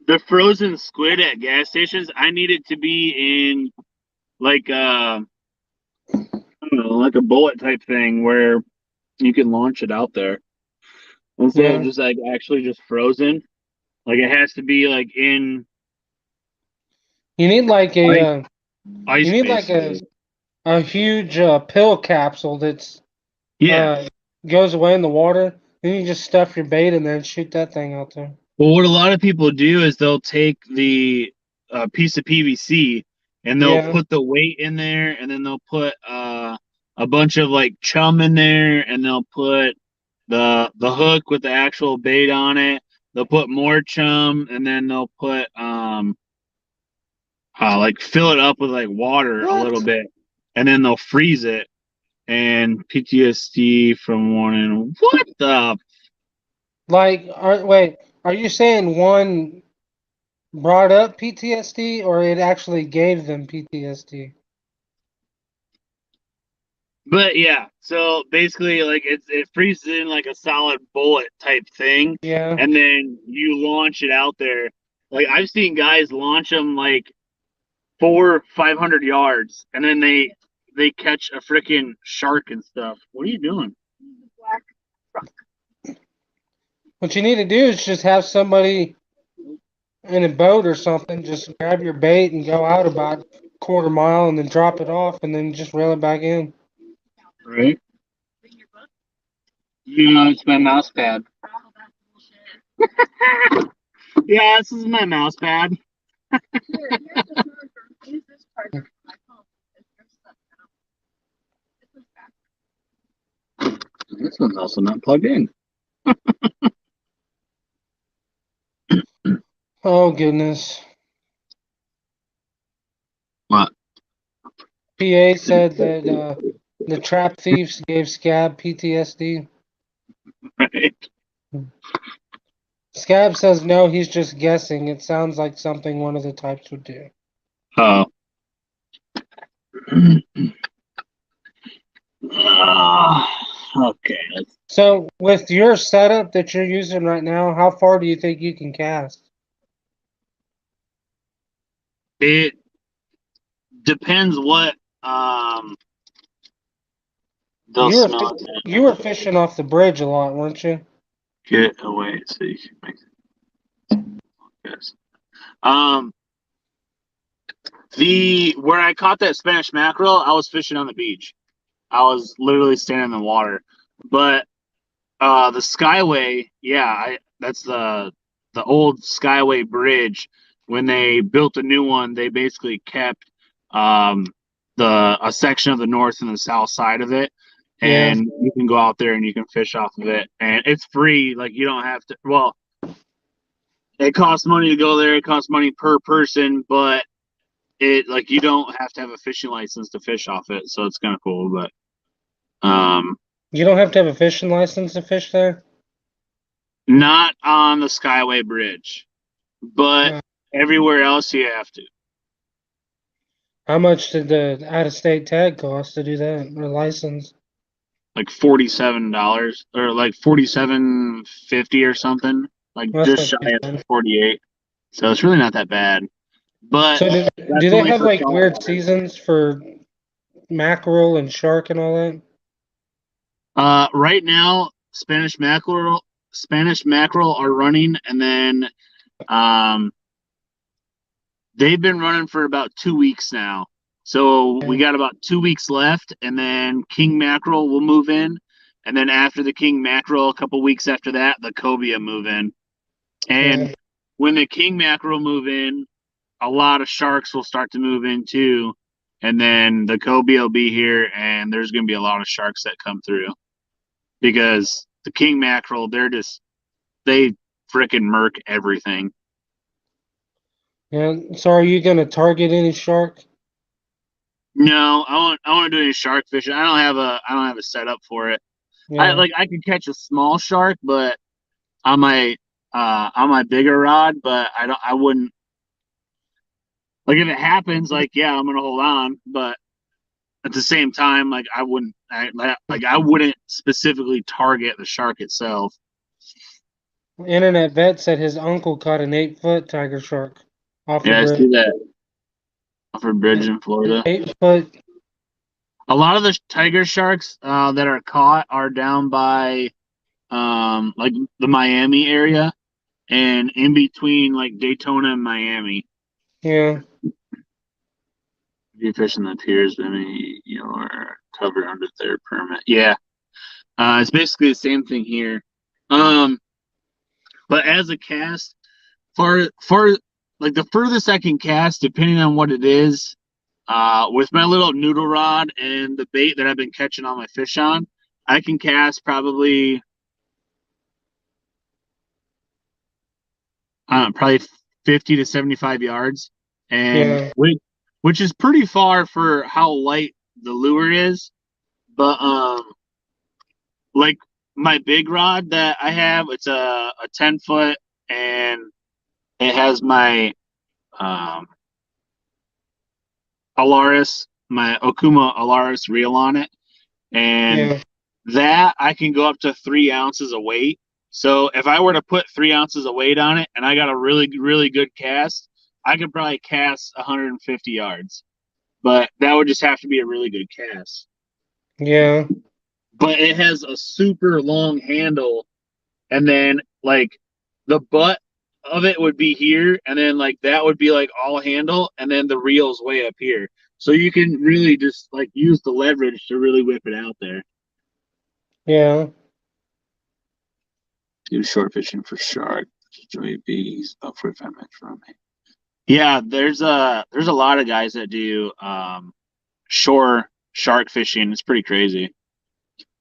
The frozen squid at gas stations, I need it to be in like I don't know, like a bullet type thing where you can launch it out there instead of just like actually just frozen. Like it has to be like in. You need like a ice you need like a huge pill capsule that's goes away in the water. Then you just stuff your bait in there and shoot that thing out there. Well, what a lot of people do is they'll take the piece of PVC and they'll put the weight in there, and then they'll put a bunch of like chum in there, and they'll put the hook with the actual bait on it. They'll put more chum, and then they'll put like fill it up with like water a little bit, and then they'll freeze it. And PTSD from one and what the? Like, are you saying one brought up PTSD or it actually gave them PTSD? But yeah, so basically, like it freezes in like a solid bullet type thing, and then you launch it out there. Like I've seen guys launch them like 400-500 yards, and then they catch a freaking shark and stuff. What are you doing? What you need to do is just have somebody in a boat or something, just grab your bait and go out about a quarter mile and then drop it off and then just reel it back in. Right. No, it's my mouse pad. Yeah, this is my mouse pad. This one's also not plugged in. Oh goodness. What? PA said that the trap thieves gave Scab PTSD. Right. Scab says no, he's just guessing. It sounds like something one of the types would do. Oh. Okay. So, with your setup that you're using right now, how far do you think you can cast? It depends what they'll smell. You were fishing off the bridge a lot, weren't you? Get away so you can make it. Yes. Where I caught that Spanish mackerel, I was fishing on the beach. I was literally standing in the water. But the Skyway, yeah, that's the old Skyway bridge. When they built a new one, they basically kept a section of the north and the south side of it, and you can go out there and you can fish off of it, and it's free. Like, you don't have to. Well, it costs money to go there. It costs money per person, but you don't have to have a fishing license to fish off it, so it's kind of cool. But you don't have to have a fishing license to fish there? Not on the Skyway Bridge, but everywhere else you have to. How much did the out-of-state tag cost to do that, or license? Like $47, or like $47.50 or something. Like, Well, just shy of 48. So it's really not that bad. But so do they have like weird seasons for mackerel and shark and all that? Right now, Spanish mackerel are running, and then they've been running for about 2 weeks now. So we got about 2 weeks left, and then king mackerel will move in, and then after the king mackerel, a couple weeks after that, the cobia move in. And when the king mackerel move in, a lot of sharks will start to move in too, and then the cobia will be here, and there's going to be a lot of sharks that come through, because the king mackerel, they frickin' murk everything. Yeah. So are you gonna target any shark? No, I want to do any shark fishing. I don't have a setup for it. Yeah. I could catch a small shark, but on my bigger rod, but I wouldn't, like, if it happens, like, yeah, I'm gonna hold on, but at the same time, like, I wouldn't specifically target the shark itself. Internet vet said his uncle caught an 8-foot tiger shark off a bridge. I see that off a bridge in Florida. 8-foot. A lot of the tiger sharks that are caught are down by like the Miami area, and in between like Daytona and Miami. Yeah. If you fish in the piers, then you're covered under their permit. Yeah. It's basically the same thing here. But as a cast, for like the furthest I can cast, depending on what it is, with my little noodle rod and the bait that I've been catching all my fish on, I can cast probably 50 to 75 yards, and which is pretty far for how light the lure is. But like my big rod that I have, it's a 10-foot, and it has my Alaris, my Okuma Alaris reel on it, and that I can go up to 3 ounces of weight. So if I were to put 3 ounces of weight on it and I got a really, really good cast, I could probably cast 150 yards. But that would just have to be a really good cast. Yeah. But it has a super long handle, and then like the butt of it would be here, and then like that would be like all handle, and then the reel's way up here. So you can really just like use the leverage to really whip it out there. Yeah. Do short fishing for shark. Joey B's about 45 minutes from me. Yeah, there's a lot of guys that do shore shark fishing. It's pretty crazy.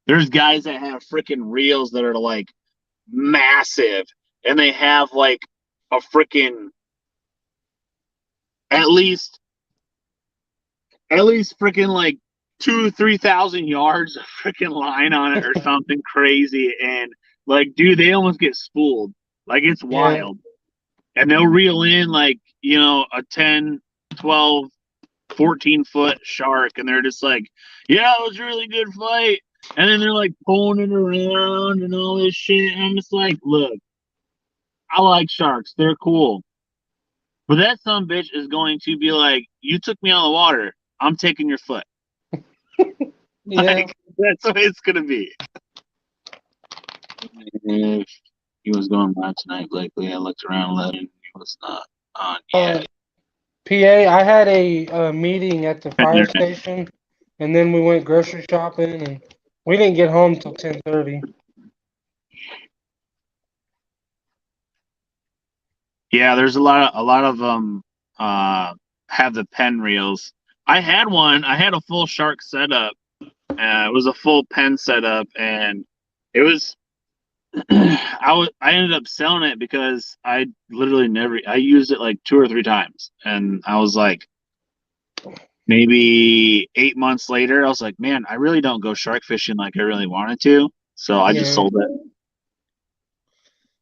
There's guys that have freaking reels that are like massive, and they have like a freaking at least freaking like 2,000-3,000 yards of freaking line on it or something crazy. And like, dude, they almost get spooled. Like, it's wild. And they'll reel in like, you know, a 10, 12, 14-foot shark, and they're just like, yeah, it was a really good fight. And then they're like pulling it around and all this shit. And I'm just like, look, I like sharks. They're cool. But that son bitch is going to be like, you took me out of the water. I'm taking your foot. Yeah. Like, that's what it's going to be. If he was going live tonight, Blakely, I looked around 11. He was not on yet. PA, I had a meeting at the fire station, and then we went grocery shopping, and we didn't get home till 10:30. Yeah, there's a lot of have the pen reels. I had one. I had a full shark setup. It was a full pen setup, and it was. I ended up selling it because I literally I used it like 2 or 3 times, and I was like, maybe 8 months later, I was like, man, I really don't go shark fishing like I really wanted to, so I just sold it.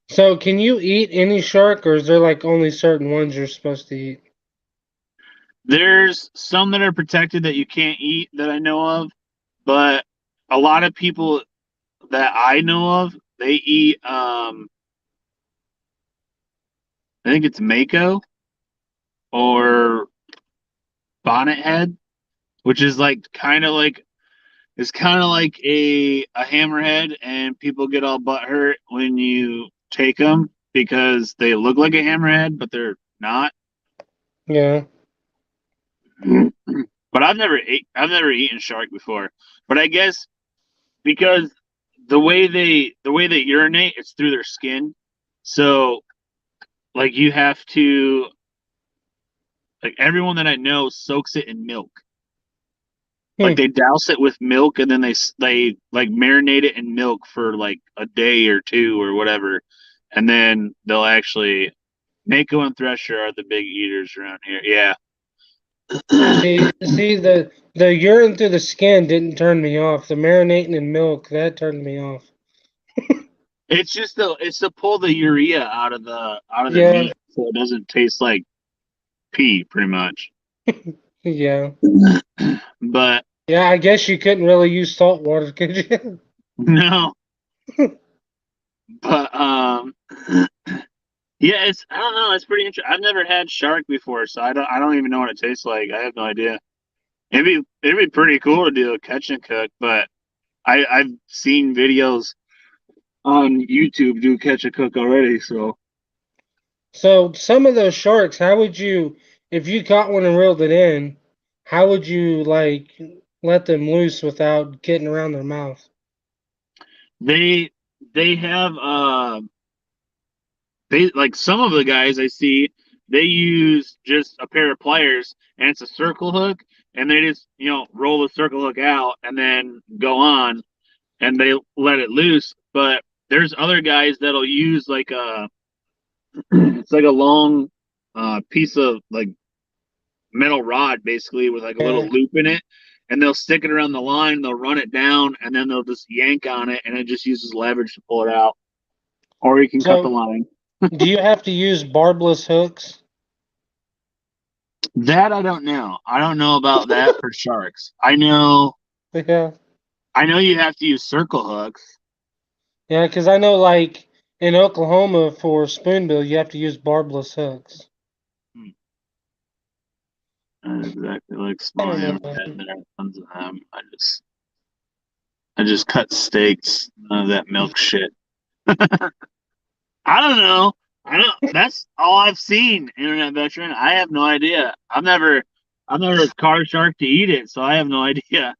So, can you eat any shark, or is there like only certain ones you're supposed to eat? There's some that are protected that you can't eat that I know of, but a lot of people that I know of, they eat, I think it's mako or bonnet head, which is like kind of like a hammerhead, and people get all butthurt when you take them because they look like a hammerhead, but they're not. Yeah. But I've never eaten shark before. But I guess because the way they urinate, it's through their skin. So like you have to, like, everyone that I know soaks it in milk. Like they douse it with milk, and then they like marinate it in milk for like a day or 2 or whatever, and then they'll actually Mako and Thresher are the big eaters around here. Yeah. See the urine through the skin didn't turn me off. The marinating in milk, that turned me off. It's just it's to pull the urea out of the meat, so it doesn't taste like pee, pretty much. Yeah. But yeah, I guess you couldn't really use salt water, could you? No. But yeah, I don't know, it's pretty interesting. I've never had shark before, so I don't even know what it tastes like. I have no idea. It'd be pretty cool to do a catch and cook, but I've seen videos on YouTube do catch and cook already, so. So some of those sharks, how would you, if you caught one and reeled it in, how would you like let them loose without getting around their mouth? They have they like some of the guys I see, they use just a pair of pliers, and it's a circle hook, and they just, you know, roll the circle hook out and then go on, and they let it loose. But there's other guys that'll use like it's like a long piece of like metal rod, basically, with like a little loop in it, and they'll stick it around the line, they'll run it down, and then they'll just yank on it, and it just uses leverage to pull it out. Or you can cut the line. Do you have to use barbless hooks? That I don't know. I don't know about that for sharks. I know you have to use circle hooks. Yeah, because I know, like, in Oklahoma for spoonbill, you have to use barbless hooks. Not exactly like small hammerhead. There are tons of them. I just cut steaks. None of that milk shit. I don't know. That's all I've seen, Internet Veteran. I have no idea. I've never caught a shark to eat it, so I have no idea.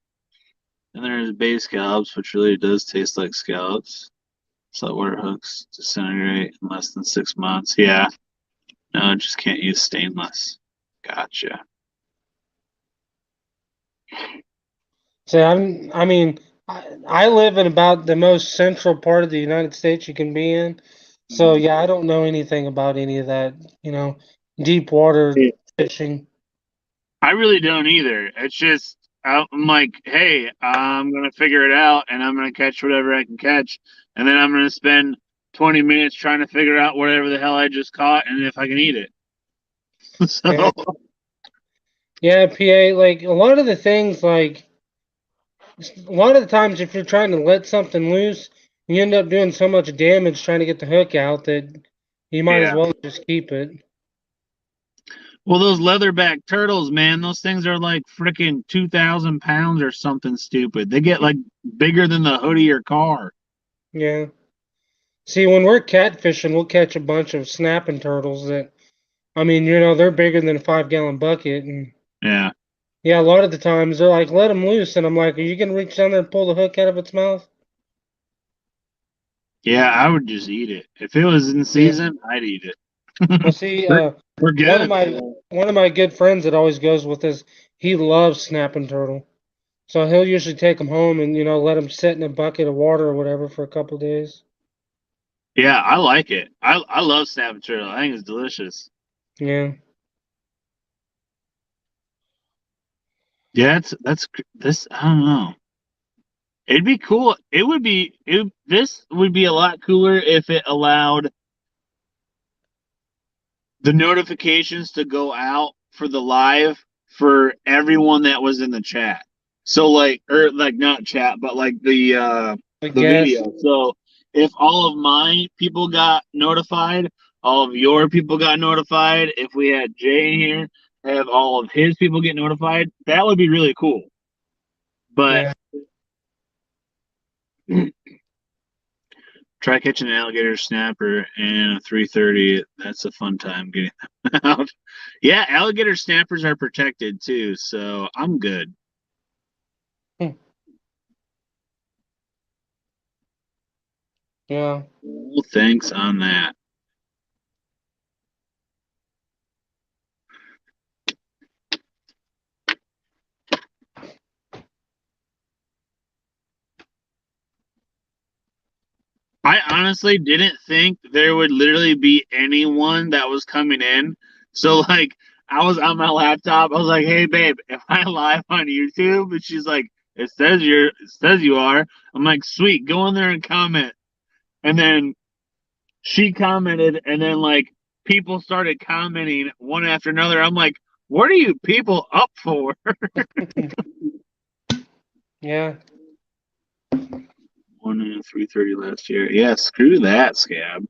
And there's bay scallops, which really does taste like scallops. Saltwater hooks disintegrate in less than 6 months. Yeah. No, just can't use stainless. Gotcha. So I mean, I live in about the most central part of the United States you can be in. So yeah, I don't know anything about any of that, deep water fishing. I really don't either. It's just I'm like, hey, I'm gonna figure it out, and I'm gonna catch whatever I can catch, and then I'm gonna spend 20 minutes trying to figure out whatever the hell I just caught, and if I can eat it. So Yeah, PA, like a lot of the things, like a lot of the times, if you're trying to let something loose, you end up doing so much damage trying to get the hook out that you might as yeah. well just keep it. Well, those leatherback turtles, man, those things are like freaking 2,000 pounds or something stupid. They get like bigger than the hood of your car. Yeah. See, when we're catfishing, we'll catch a bunch of snapping turtles that, I mean, they're bigger than a 5-gallon bucket. And Yeah. yeah, a lot of the times they're like, let them loose. And I'm like, are you going to reach down there and pull the hook out of its mouth? Yeah, I would just eat it. If it was in season, I'd eat it. Well, see, We're good. one of my good friends that always goes with us, he loves snapping turtle. So he'll usually take them home and, let them sit in a bucket of water or whatever for a couple of days. Yeah, I like it. I love snapping turtle. I think it's delicious. Yeah. Yeah, that's this. I don't know. It'd be cool. This would be a lot cooler if it allowed the notifications to go out for the live for everyone that was in the chat. So like not chat, but like the video. So if all of my people got notified, all of your people got notified. If we had Jay here, have all of his people get notified, that would be really cool. But try catching an alligator snapper and a 330. That's a fun time getting them out. Yeah, alligator snappers are protected too, so I'm good. Yeah. Well, thanks on that. I honestly didn't think there would literally be anyone that was coming in. So like I was on my laptop. I was like, "Hey babe, am I live on YouTube?" And she's like, "It says you are." I'm like, "Sweet, go in there and comment." And then she commented, and then like people started commenting one after another. I'm like, "What are you people up for?" Yeah. 1 and 330 last year. Yeah, screw that, Scab.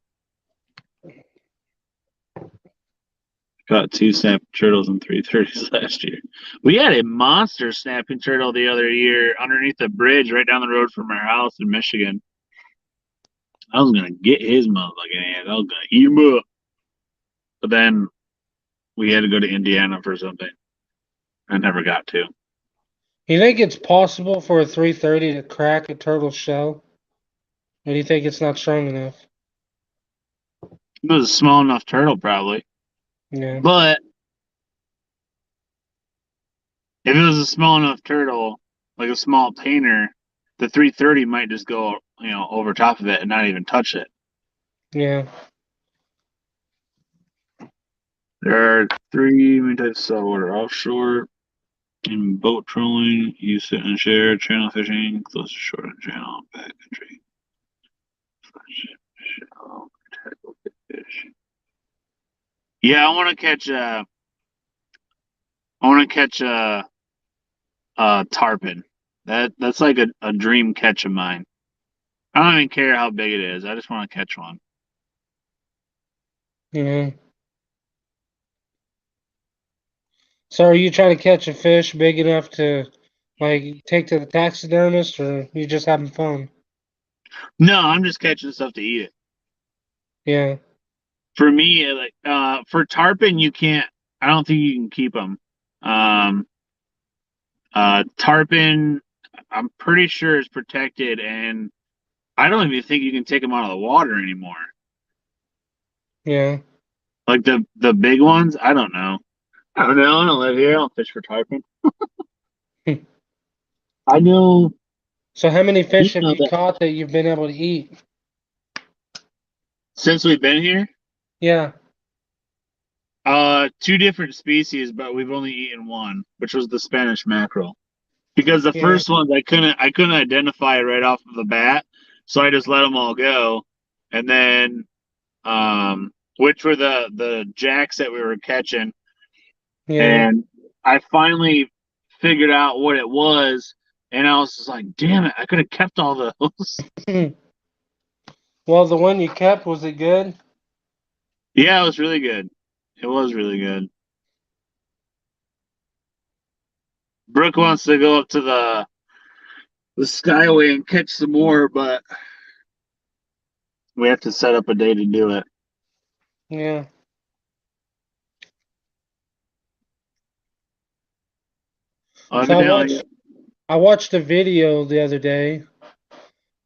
Caught 2 snapping turtles and 330s last year. We had a monster snapping turtle the other year underneath the bridge right down the road from our house in Michigan. I was gonna get his motherfucking ass. I was gonna eat him up. But then we had to go to Indiana for something. I never got to. You think it's possible for a 330 to crack a turtle shell? Or do you think it's not strong enough? It was a small enough turtle, probably. Yeah. But if it was a small enough turtle, like a small painter, the 330 might just go, over top of it and not even touch it. Yeah. There are 3 main types of saltwater: offshore, in boat trolling, you sit and share, channel fishing, close to shore and channel, backcountry, shallow, tackle fish. Yeah, I want to catch tarpon. That's like a dream catch of mine. I don't even care how big it is. I just want to catch one. Yeah. So are you trying to catch a fish big enough to like take to the taxidermist, or you just having fun? No, I'm just catching stuff to eat it. Yeah. For me, for tarpon, you can't. I don't think you can keep them. Tarpon, I'm pretty sure is protected, and I don't even think you can take them out of the water anymore. Yeah. Like the big ones, I don't know. I don't live here. I don't fish for tarpon. I know So how many fish have know you that caught that you've been able to eat? since we've been here, Yeah. 2 different species, but we've only eaten one, which was the Spanish mackerel. Because the Yeah. first ones I couldn't identify right off of the bat, so I just let them all go, and then which were the jacks that we were catching, Yeah. and I finally figured out what it was, and I was just like, damn it, I could have kept all those. Well, the one you kept, was it good? Yeah, it was really good. It was really good. Brooke wants to go up to the Skyway and catch some more, but we have to set up a day to do it. Yeah. So Evidently, I watched a video the other day,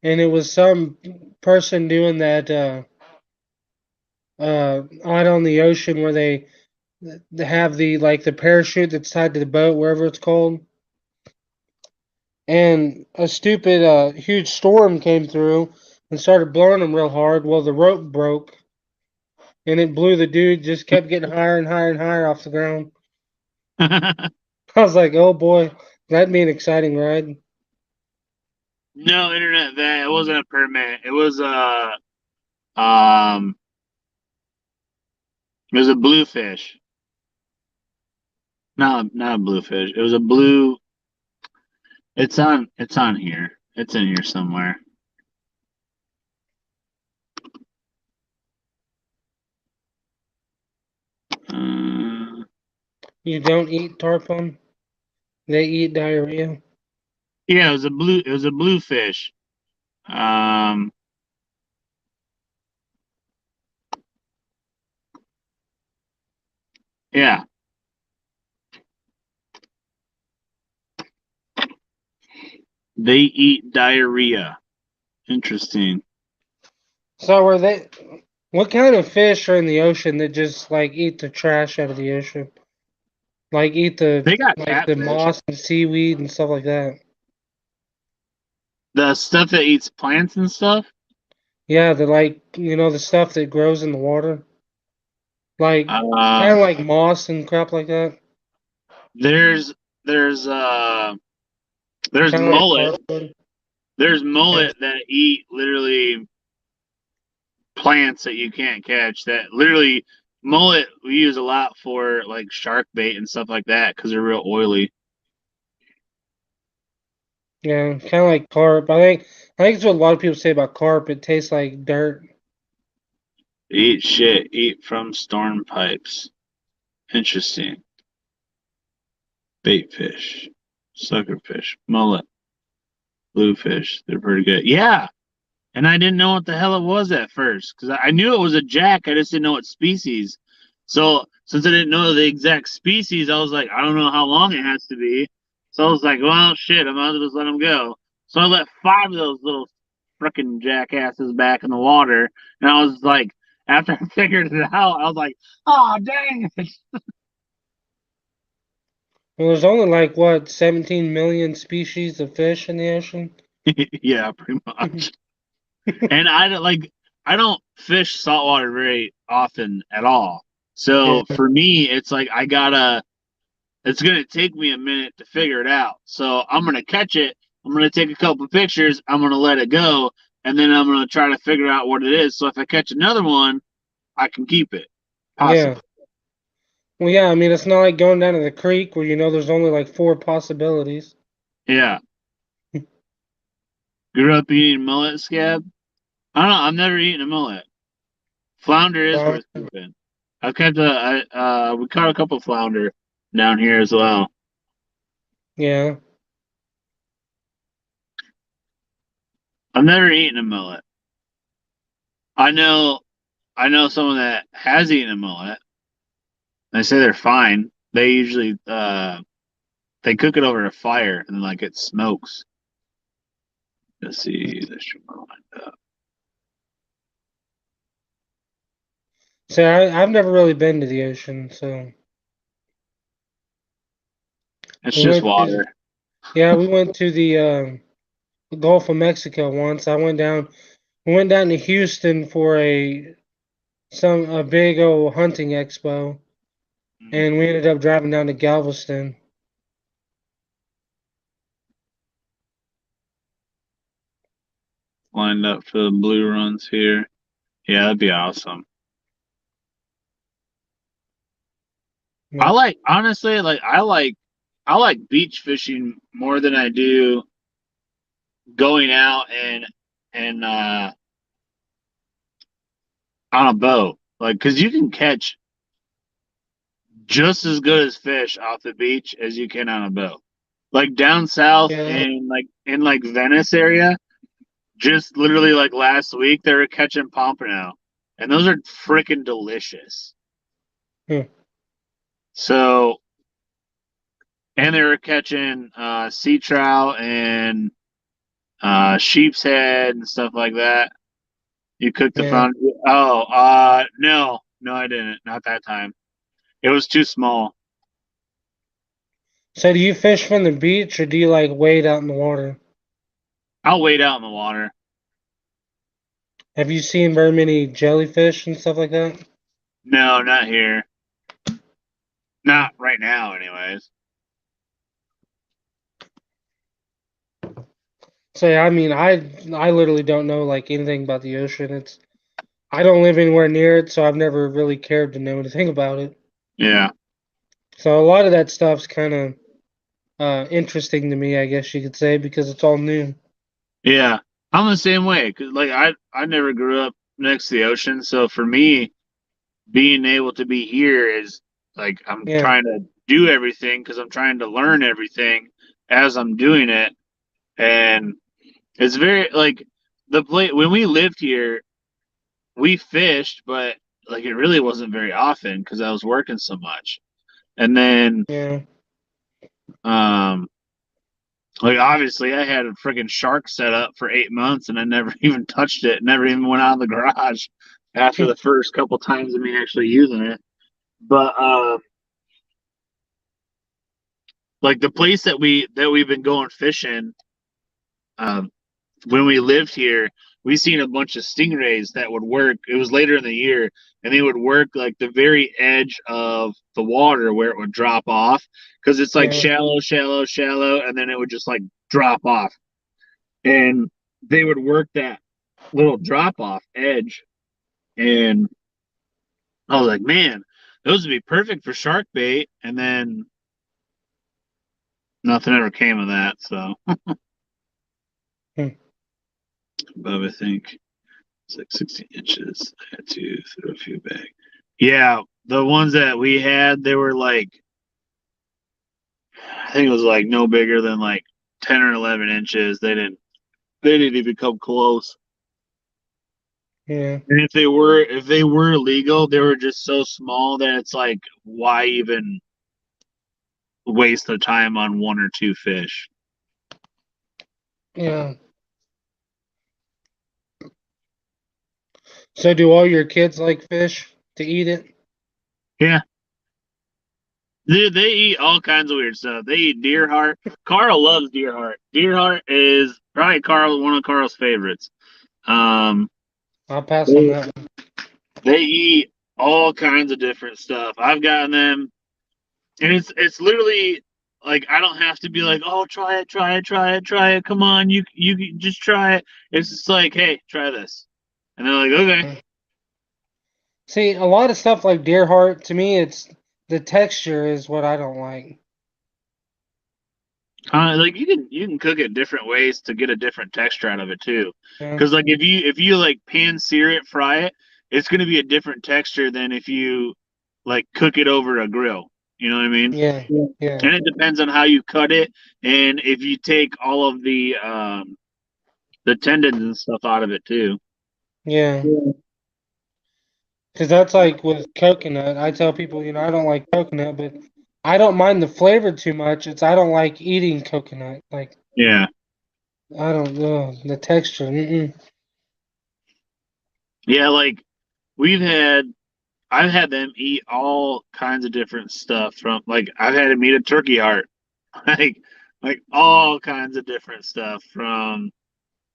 and it was some person doing that out on the ocean where they have the like the parachute that's tied to the boat, wherever it's called. And a stupid huge storm came through and started blowing them real hard. Well, the rope broke, and it blew the dude. Just kept getting higher and higher and higher off the ground. I was like, oh boy, that'd be an exciting ride. no internet that it wasn't a permit. Um it was a bluefish. No, not a bluefish. It was a blue. It's on here. It's in here somewhere. Uh, You don't eat tarpon? They eat diarrhea. yeah, it was a bluefish. Um yeah. They eat diarrhea. Interesting. So are they? What kind of fish are in the ocean that just like eat the trash out of the ocean? Like eat They got the catfish. moss and seaweed and stuff like that. The stuff that eats plants and stuff. Yeah, the like the stuff that grows in the water, like kind Uh, of like moss and crap like that. there's there's uh there's Kind of like mullet. carp would. There's Yeah, mullet that eat literally plants that you can't catch. That literally mullet we use a lot for like shark bait and stuff like that because they're real oily. yeah, kind of like carp. I think it's what a lot of people say about carp. It tastes like dirt. Eat shit. Eat from storm pipes. Interesting. Bait fish, suckerfish, mullet, bluefish. They're pretty good. Yeah, and I didn't know what the hell it was at first because I knew it was a jack. I just didn't know what species. So since I didn't know the exact species, I was like, I don't know how long it has to be. So I was like, well, shit, I might as well just let them go. So I let 5 of those little frickin' jackasses back in the water, and I was like, after I figured it out, I was like, oh dang it. Well, there's only like what 17 million species of fish in the ocean. Yeah, pretty much. And I don't fish saltwater very often at all. Yeah, So for me, it's like it's gonna take me a minute to figure it out. So I'm gonna catch it. I'm gonna take a couple of pictures. I'm gonna let it go, and then I'm gonna try to figure out what it is. So if I catch another one, I can keep it, yeah. possibly. Well, yeah. I mean, it's not like going down to the creek where there's only like 4 possibilities. Yeah. Grew up eating mullet scab. I don't know. I've never eaten a mullet. Flounder is Well, worth keeping. We caught a couple flounder down here as well. yeah. I've never eaten a mullet. I know someone that has eaten a mullet. They say they're fine. They usually they cook it over a fire and like it smokes. Let's see, this should line up. So I've never really been to the ocean, so It's we just went to water. yeah we went to the Gulf of Mexico once. We went down to Houston for a big old hunting expo, and we ended up driving down to Galveston. Lined up for the blue runs here. Yeah, that'd be awesome. Yeah. I like beach fishing more than I do going out and on a boat. Like, cause you can catch just as good as fish off the beach as you can on a boat. Like down south Yeah. in Venice area, just literally like last week they were catching pompano, and those are freaking delicious. Hmm. So, and they were catching sea trout and sheep's head and stuff like that. You cooked the Yeah. fun. Oh, no, I didn't. Not that time. It was too small. So do you fish from the beach or do you like wade out in the water? I'll wade out in the water. Have you seen very many jellyfish and stuff like that? No, not here. Not right now, anyways. So yeah, I mean, I literally don't know like anything about the ocean. I don't live anywhere near it, so I've never really cared to know anything about it. Yeah. So a lot of that stuff's kind of interesting to me, I guess you could say, because it's all new. Yeah. I'm the same way. Cause like I never grew up next to the ocean, so for me, being able to be here is like I'm Yeah. trying to do everything because I'm trying to learn everything as I'm doing it, and it's very like the place when we lived here, we fished, but like it really wasn't very often because I was working so much. And then Yeah. like obviously I had a freaking shark set up for 8 months and I never even touched it, never even went out in the garage after the first couple times of me actually using it. But like the place that we've been going fishing, when we lived here, we seen a bunch of stingrays that would work. It was later in the year, and they would work like the very edge of the water where it would drop off because it's like Yeah. shallow, and then it would just like drop off. And they would work that little drop off edge, and I was like, man, those would be perfect for shark bait. And then nothing ever came of that. So, above, I think it's like 16 inches. I had to throw a few back. Yeah, the ones that we had, they were like, I think it was like no bigger than like 10 or 11 inches. They didn't even come close. Yeah. And if they were legal, they were just so small that it's like, why even waste the time on one or two fish? Yeah. So do all your kids like fish to eat it? Yeah. Dude, they eat all kinds of weird stuff. They eat deer heart. Carl loves deer heart. Deer heart is probably one of Carl's favorites. I'll pass on that one. They eat all kinds of different stuff. I've gotten them, and it's literally like I don't have to be like, oh, try it. Come on, you just try it. It's just like, hey, try this, and they're like, okay. See, a lot of stuff like deer heart, to me, it's the texture is what I don't like. Like you can cook it different ways to get a different texture out of it too. Yeah. Because like if you like pan sear it, fry it, it's gonna be a different texture than if you like cook it over a grill. You know what I mean? Yeah. Yeah. And it depends on how you cut it, and if you take all of the tendons and stuff out of it too. Yeah. Because that's like with coconut. I tell people, I don't like coconut, but I don't mind the flavor too much. I don't like eating coconut. Like, Yeah. I don't know the texture. Mm-mm. Yeah, like I've had them eat all kinds of different stuff from like I've had them eat a turkey heart, like all kinds of different stuff from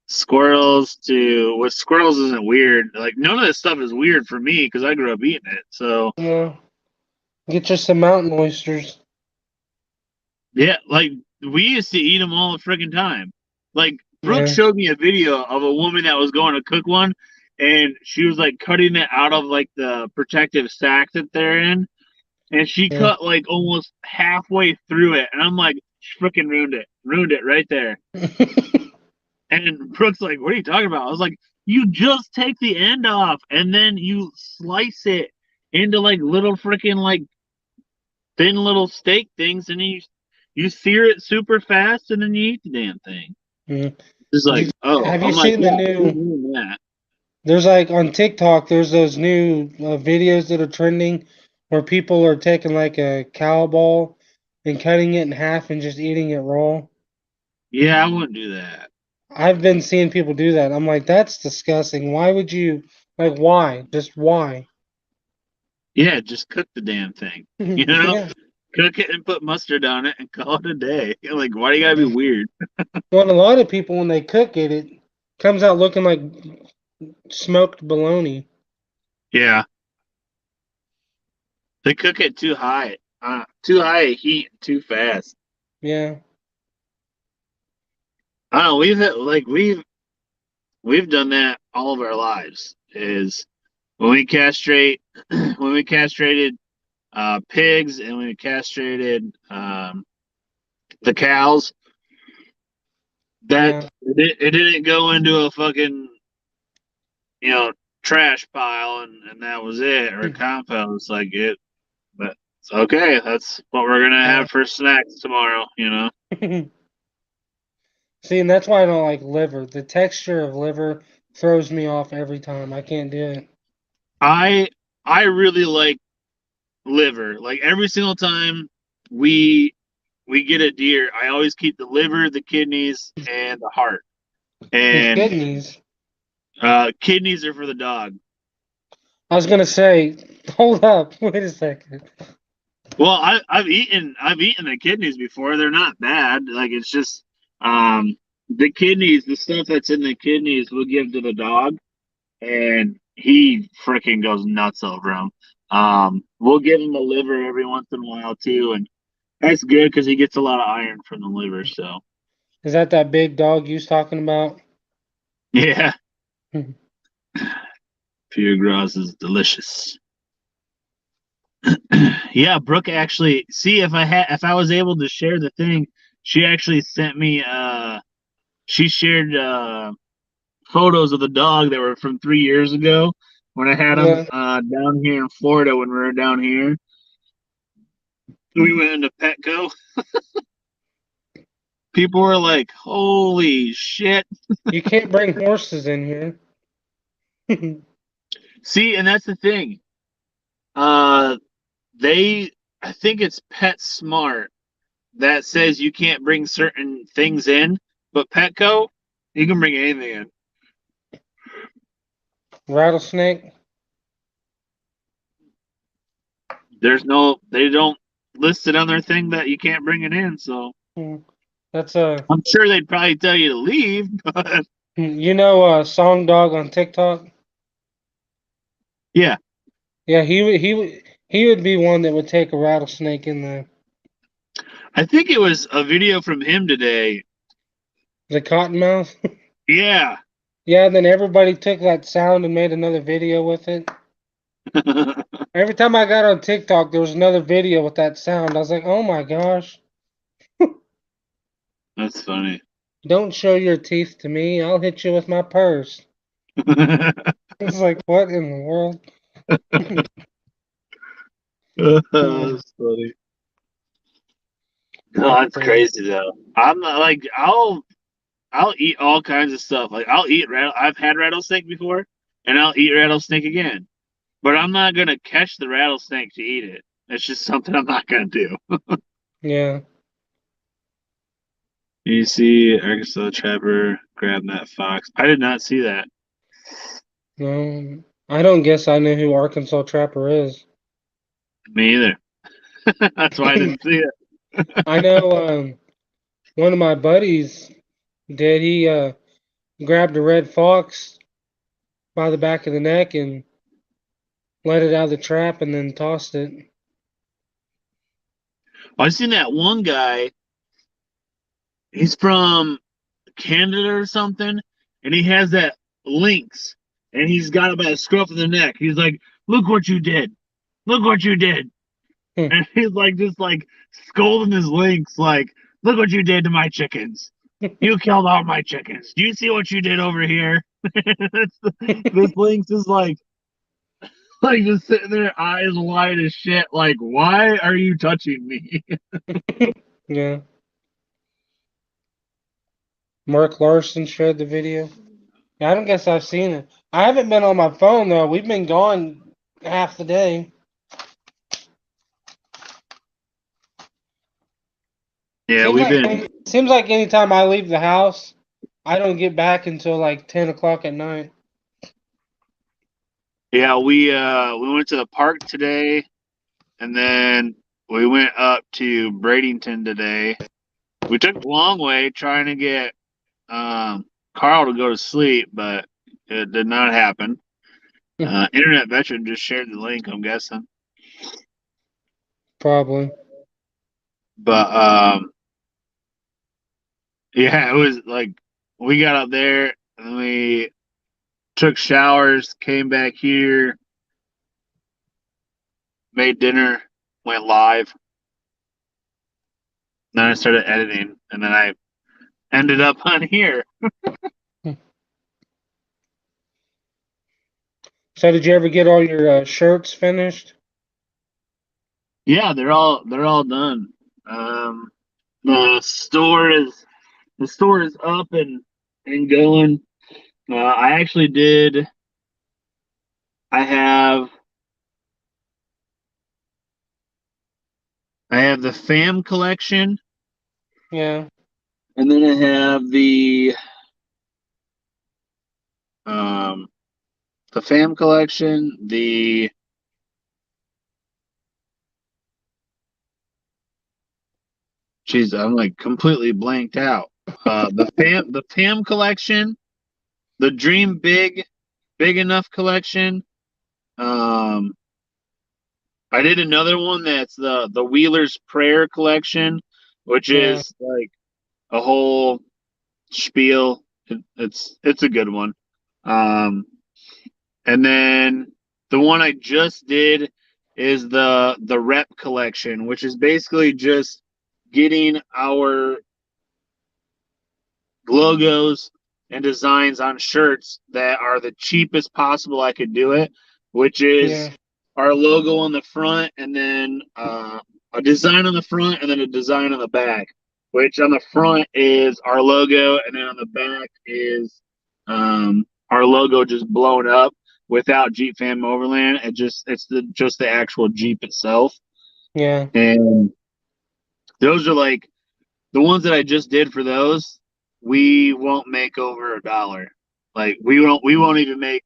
squirrels to what squirrels isn't weird. Like none of this stuff is weird for me because I grew up eating it. So Yeah. Get you some mountain oysters. yeah, like we used to eat them all the freaking time. Like Brooke Yeah. showed me a video of a woman that was going to cook one, and she was like cutting it out of like the protective sack that they're in, and she Yeah. cut like almost halfway through it, and I'm like, she freaking ruined it right there. And Brooke's like, what are you talking about? I was like, you just take the end off, and then you slice it into like little freaking like thin little steak things, and then you sear it super fast, and then you eat the damn thing. Yeah. It's like, Have you I'm like, seen yeah, the new? doing that. There's like on TikTok. There's those new videos that are trending where people are taking like a cow ball and cutting it in half and just eating it raw. Yeah, I wouldn't do that. I've been seeing people do that. I'm like, that's disgusting. Why would you? Like, why? Just why? Yeah, just cook the damn thing. You know, Yeah. cook it and put mustard on it and call it a day. Like, why do you gotta be weird? Well, a lot of people when they cook it, it comes out looking like smoked bologna. Yeah, they cook it too high a heat, too fast. Yeah. I don't know. We've done that all of our lives. Is when we castrate when we castrated pigs and we castrated the cows. That Yeah. it didn't go into a fucking trash pile and that was it or compost like it. But it's okay. That's what we're gonna have for snacks tomorrow. See, and that's why I don't like liver. The texture of liver throws me off every time. I can't do it. I really like liver. Like every single time we get a deer, I always keep the liver, the kidneys, and the heart. The And kidneys. kidneys are for the dog. I was gonna say, hold up, wait a second. Well, I've eaten the kidneys before. They're not bad. Like it's just the kidneys, the stuff that's in the kidneys, we'll give to the dog, and he freaking goes nuts over them. We'll give him a liver every once in a while too, and that's good because he gets a lot of iron from the liver. So Is that big dog you was talking about? yeah, foie gras is delicious. Yeah, Brooke actually see if I was able to share the thing, she actually sent me she shared photos of the dog that were from 3 years ago when I had him down here in Florida when we were down here. We went into Petco. People were like, "Holy shit!" You can't bring horses in here. See, and that's the thing. I think it's PetSmart that says you can't bring certain things in, but Petco, you can bring anything in. Rattlesnake? They don't list it on their thing that you can't bring it in, so That's I'm sure they'd probably tell you to leave, but Song Dog on TikTok? yeah. Yeah, he would be one that would take a rattlesnake in there. I think it was a video from him today. The cottonmouth? Yeah. Yeah, then everybody took that sound and made another video with it. Every time I got on TikTok, there was another video with that sound. I was like, oh my gosh. That's funny. Don't show your teeth to me. I'll hit you with my purse. It's like, what in the world? That's funny. No, that's crazy though. I'm not like I'll eat all kinds of stuff. Like I'll eat I've had rattlesnake before, and I'll eat rattlesnake again. But I'm not gonna catch the rattlesnake to eat it. It's just something I'm not gonna do. Yeah. You see Arkansas Trapper grabbing that fox. I did not see that. No, I don't guess I know who Arkansas Trapper is. Me either. That's why I didn't see it. I know one of my buddies did. grabbed a red fox by the back of the neck and let it out of the trap and then tossed it. I seen that one guy. He's from Canada or something, and he has that lynx, and he's got it by the scruff of the neck. He's like, "Look what you did! Look what you did!" And he's like, just like scolding his lynx, like, "Look what you did to my chickens! You killed all my chickens. Do you see what you did over here?" This lynx is like just sitting there, eyes wide as shit, like, "Why are you touching me?" Yeah. Mark Larson shared the video. Yeah, I don't guess I've seen it. I haven't been on my phone though. We've been gone half the day. Yeah, Seems like anytime I leave the house, I don't get back until like 10 o'clock at night. Yeah, we went to the park today, and then we went up to Bradenton today. We took the long way trying to get Carl to go to sleep, but it did not happen. Internet Veteran just shared the link, I'm guessing. Probably. But yeah, it was like we got up there and we took showers, came back here, made dinner, went live. Then I started editing, and then I ended up on here. So did you ever get all your shirts finished? Yeah, they're all done. The store is up and going. I actually did. I have the fam collection. Yeah. And then I have the fam collection, Jeez, I'm like completely blanked out. The fam collection, the Dream Big Enough collection. I did another one that's the Wheeler's Prayer collection, which is like a whole spiel. It's a good one. And then the one I just did is the rep collection, which is basically just getting our logos and designs on shirts that are the cheapest possible I could do it, which is our logo on the front and then a design on the front and then a design on the back, which on the front is our logo and then on the back is our logo just blown up without Jeep Fam Overland. It's the actual Jeep itself. Yeah. And those are like the ones that I just did for those. We won't make over $1. Like we won't even make.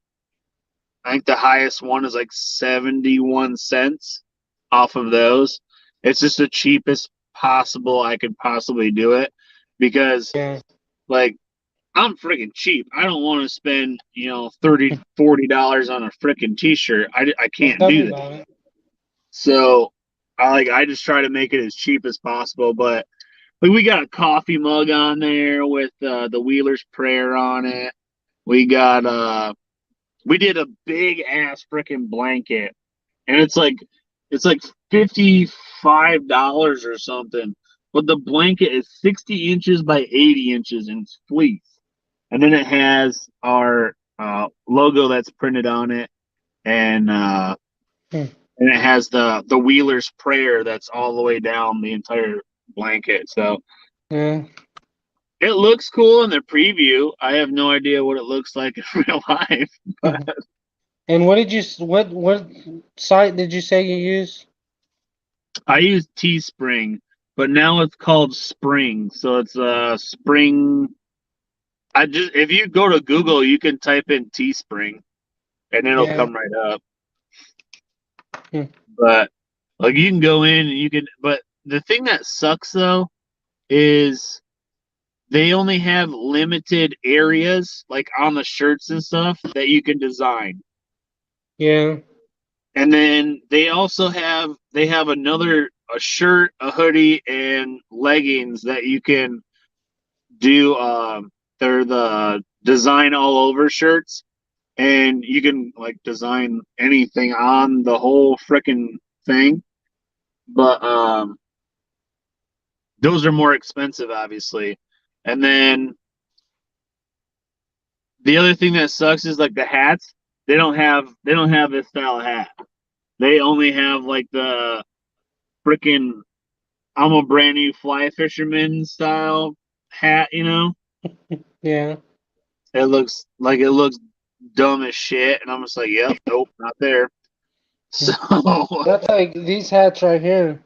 I think the highest one is like 71 cents off of those. It's just the cheapest possible I could possibly do it because like I'm freaking cheap. I don't want to spend, $30, $40 on a freaking t-shirt. I can't do that. So I just try to make it as cheap as possible. But like we got a coffee mug on there with the Wheeler's Prayer on it. We got we did a big ass freaking blanket, and it's like $55 or something. But the blanket is 60 inches by 80 inches in fleece. And then it has our logo that's printed on it, and it has the Wheeler's Prayer that's all the way down the entire blanket. So it looks cool in the preview. I have no idea what it looks like in real life. But and what site did you say you use? I use Teespring, but now it's called Spring. So it's Spring. If you go to Google, you can type in Teespring, and it'll come right up. But like you can go in and you can. But the thing that sucks though is they only have limited areas, like on the shirts and stuff, that you can design. Yeah. And then they also have a shirt, a hoodie, and leggings that you can do. They're the design all over shirts, and you can like design anything on the whole freaking thing. But those are more expensive, obviously. And then the other thing that sucks is like the hats. They don't have this style of hat. They only have like the freaking I'm a brand new fly fisherman style hat, you know? Yeah. It looks dumb as shit, and I'm just like, yep, nope, not there. So That's like these hats right here.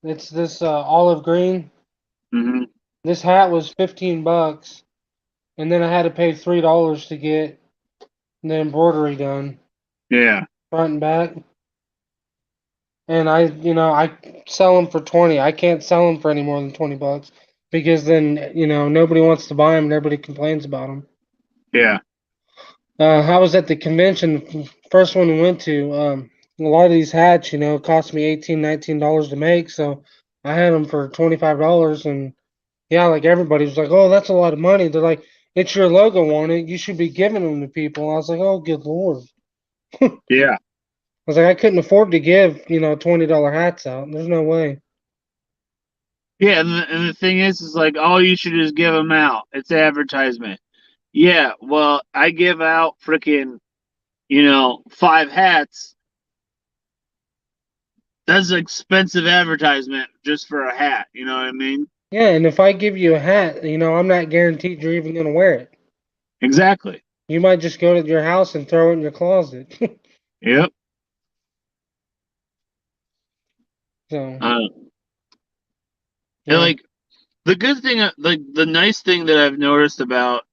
It's this olive green. mhm, This hat was $15, and then I had to pay $3 to get the embroidery done, yeah. front and back. And I sell them for 20. I can't sell them for any more than $20 because then nobody wants to buy them and everybody complains about them. Yeah. I was at the convention, first one we went to. A lot of these hats, cost me $18, $19 to make, so I had them for $25, and yeah, like everybody was like, "Oh, that's a lot of money." They're like, "It's your logo on it. You should be giving them to people." I was like, "Oh, good lord." Yeah. I was like, I couldn't afford to give, $20 hats out. There's no way. Yeah, and the thing is like, oh, you should just give them out. It's advertisement. Yeah, well, I give out freaking, 5 hats. That's an expensive advertisement just for a hat. You know what I mean? Yeah, and if I give you a hat, I'm not guaranteed you're even gonna wear it. Exactly. You might just go to your house and throw it in your closet. Yep. So, And yeah, like the good thing, like the nice thing that I've noticed about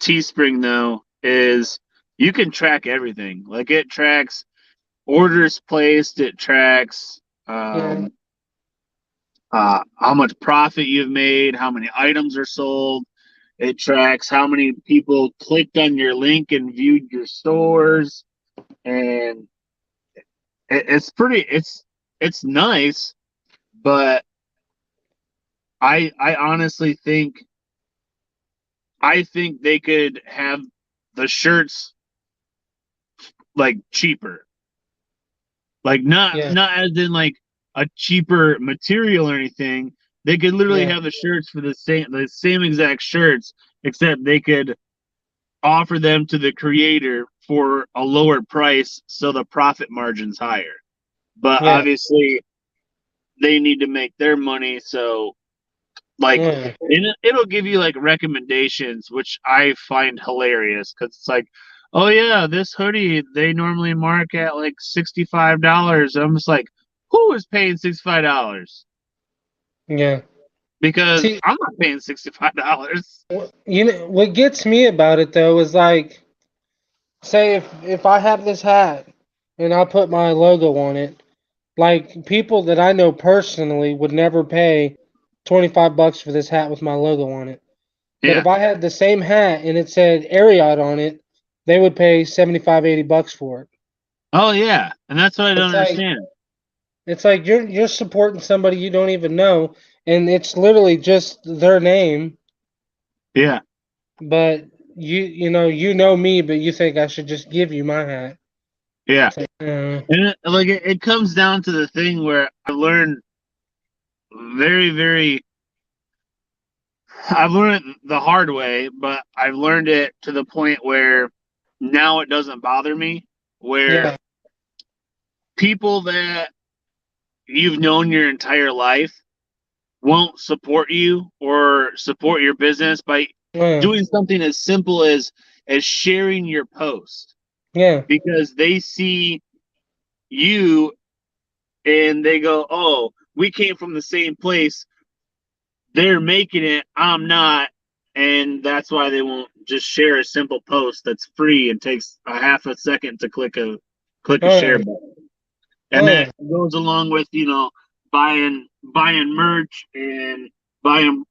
Teespring though is you can track everything. Like it tracks orders placed, it tracks yeah, how much profit you've made, how many items are sold. It tracks how many people clicked on your link and viewed your stores, and it's nice, but I honestly think they could have the shirts like cheaper. Like not yeah, not as in like a cheaper material or anything. They could literally yeah, have the shirts for the same exact shirts, except they could offer them to the creator for a lower price so the profit margin's higher. But yeah, obviously they need to make their money, so like yeah, it'll give you like recommendations, which I find hilarious because it's like, oh yeah, this hoodie they normally mark at like $65. I'm just like, who is paying $65? yeah. Because See, I'm not paying $65. what gets me about it though is like, say if I have this hat and I put my logo on it, like people that I know personally would never pay $25 for this hat with my logo on it. But Yeah. if I had the same hat and it said Ariat on it, they would pay 75, $80 for it. Oh yeah, and that's what I don't It's like understand. it's like you're supporting somebody you don't even know, and it's literally just their name. Yeah. But you know me, but you think I should just give you my hat. Yeah. It's like, And it comes down to the thing where very, very, I've learned it the hard way, but I've learned it to the point where now it doesn't bother me. Where yeah, people that you've known your entire life won't support you or support your business by yeah, doing something as simple as sharing your post yeah, because they see you and they go, "Oh, we came from the same place. They're making it. I'm not." And that's why they won't just share a simple post that's free and takes a half a second to click a share yeah, button. And that yeah, goes along with, buying merch and buying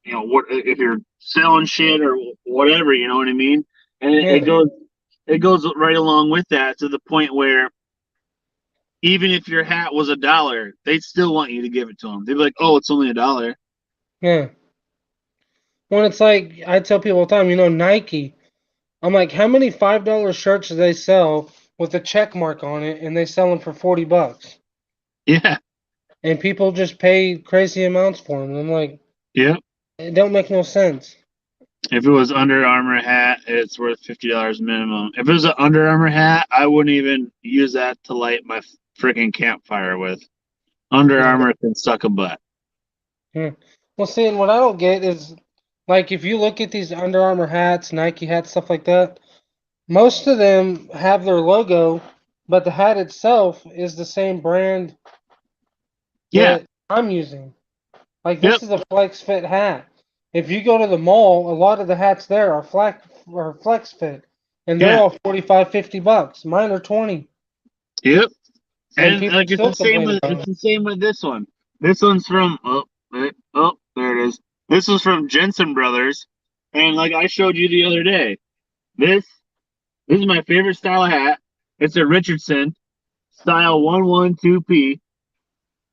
what if you're selling shit or whatever, you know what I mean? And Yeah. it goes right along with that to the point where even if your hat was $1, they'd still want you to give it to them. They'd be like, "Oh, it's only $1." Yeah. When it's like, I tell people all the time, Nike. I'm like, how many $5 shirts do they sell with a check mark on it, and they sell them for $40? Yeah. And people just pay crazy amounts for them. I'm like, Yep. it don't make no sense. If it was Under Armour hat, it's worth $50 minimum. If it was an Under Armour hat, I wouldn't even use that to light my freaking campfire with. Under Armour can suck a butt. Yeah. Well, see, and what I don't get is, like, if you look at these Under Armour hats, Nike hats, stuff like that, most of them have their logo, but the hat itself is the same brand Yeah. that I'm using. Like, Yep. this is a flex fit hat. If you go to the mall, a lot of the hats there are flex fit, and they're Yeah. all $45-$50. Mine are 20. Yep. And And people like still complain about it's it. the same with this one. This one's from there it is. This was from Jensen Brothers, and like I showed you the other day, this is my favorite style of hat. It's a Richardson style 112P,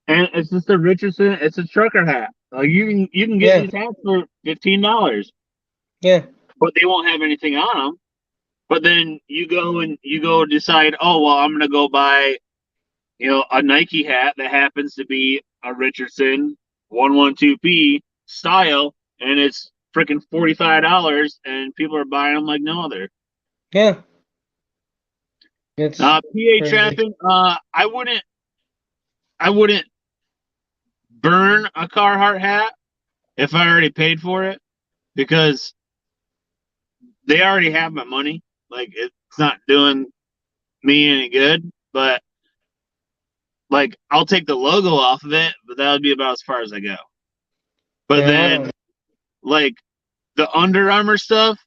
and it's just a Richardson. It's a trucker hat. Like you can get Yeah, these hats for $15, yeah, but they won't have anything on them. But then you go decide, oh well, I'm gonna go buy a Nike hat that happens to be a Richardson 112P style, and it's freaking $45, and people are buying them like no other. yeah. It's PA crazy. trapping. I wouldn't burn a Carhartt hat if I already paid for it because they already have my money. Like it's not doing me any good, but like I'll take the logo off of it, but that would be about as far as I go. But Yeah, I then don't. like the Under Armour stuff,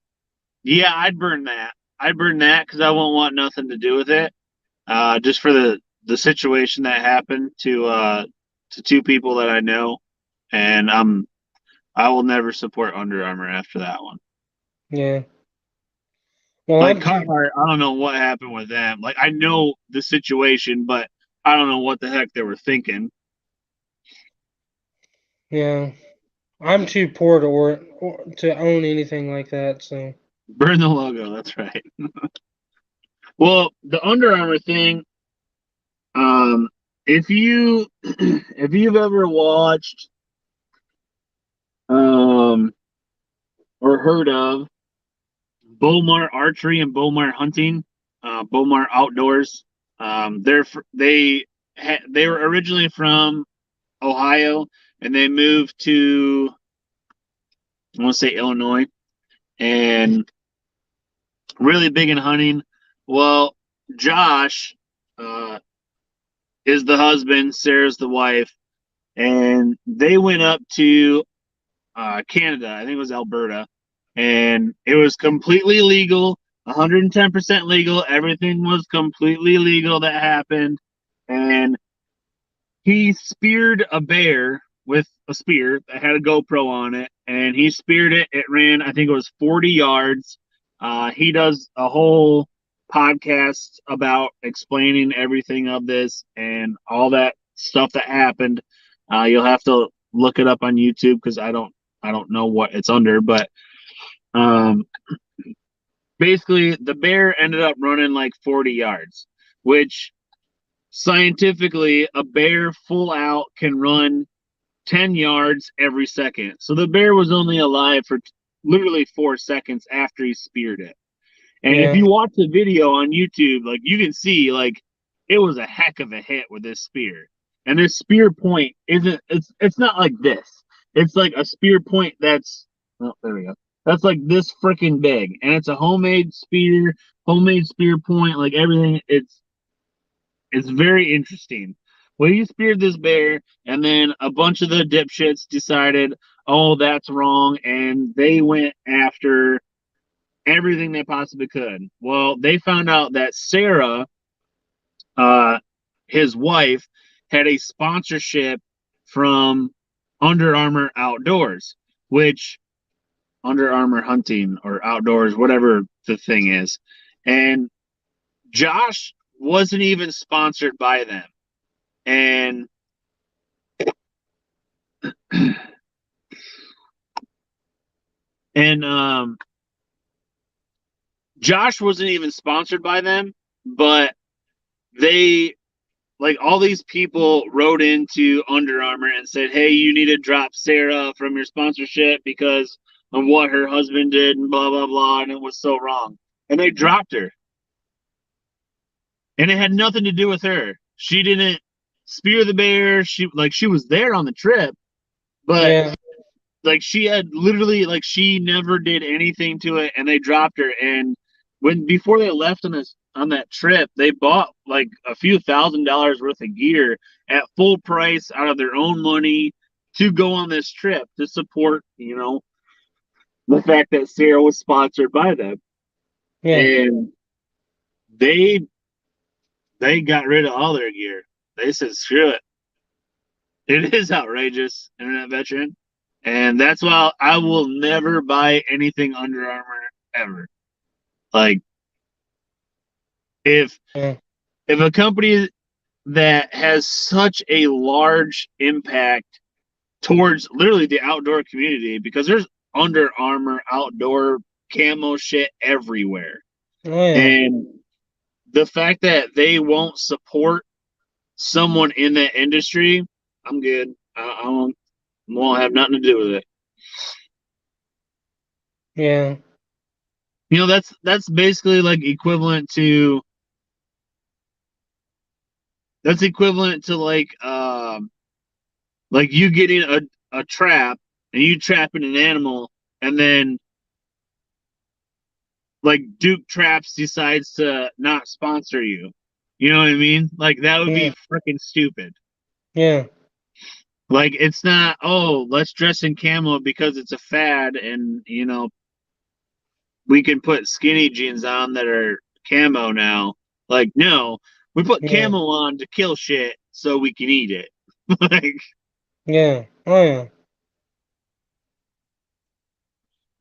yeah, I'd burn that. I'd burn that because I won't want nothing to do with it. Just for the situation that happened to two people that I know, and I will never support Under Armour after that one. Yeah. Well, Like Carhartt, I don't know what happened with them. Like I know the situation, but I don't know what the heck they were thinking. Yeah. I'm too poor to own anything like that. So. Burn the logo. That's right. Well, the Under Armour thing. If you if you've ever watched or heard of Bomar Archery and Bomar Hunting, Bomar Outdoors, they were originally from Ohio and they moved to I want to say Illinois and really big in hunting. Well, Josh is the husband, Sarah's the wife, and they went up to Canada. I think it was Alberta, and it was completely legal, 110% legal. Everything was completely legal that happened, and he speared a bear with a spear that had a GoPro on it, and he speared it. It ran, I think it was 40 yards. He does a whole podcast about explaining everything of this and all that stuff that happened. You'll have to look it up on YouTube because I don't know what it's under, but um, basically the bear ended up running like 40 yards, which scientifically a bear full out can run 10 yards every second. So the bear was only alive for literally 4 seconds after he speared it. And if you watch the video on YouTube, like you can see like it was a heck of a hit with this spear. And this spear point it's not like this. It's like a spear point that's there we go. That's like this freaking big. And it's a homemade spear point, like everything. It's very interesting. Well, he speared this bear, and then a bunch of the dipshits decided, oh, that's wrong, and they went after everything they possibly could. Well, they found out that Sarah, his wife, had a sponsorship from Under Armour Outdoors. which Under Armour hunting or outdoors, whatever the thing is. And Josh wasn't even sponsored by them. And Josh wasn't even sponsored by them, but they, like, all these people wrote into Under Armour and said, hey, you need to drop Sarah from your sponsorship because of what her husband did and blah, blah, blah, and it was so wrong. And they dropped her. And it had nothing to do with her. She didn't spear the bear. She was there on the trip, but like she had literally, like, she never did anything to it, and they dropped her. And before they left on that trip, they bought like a few $1,000s worth of gear at full price out of their own money to go on this trip to support, the fact that Sarah was sponsored by them. Yeah. And they got rid of all their gear. They said, screw it. It is outrageous, Internet Veteran. And that's why I will never buy anything Under Armour ever. Like, if a company that has such a large impact towards literally the outdoor community, because there's Under Armour outdoor camo shit everywhere. And the fact that they won't support someone in that industry, I'm good. I won't have nothing to do with it. Yeah. That's basically like equivalent to like you getting a trap and you trapping an animal, and then like Duke Traps decides to not sponsor you. You know what I mean? Like, that would be freaking stupid. Yeah. Like, it's not, oh, let's dress in camo because it's a fad and, we can put skinny jeans on that are camo now. Like, no, we put camo on to kill shit so we can eat it. Like, yeah. Oh, yeah.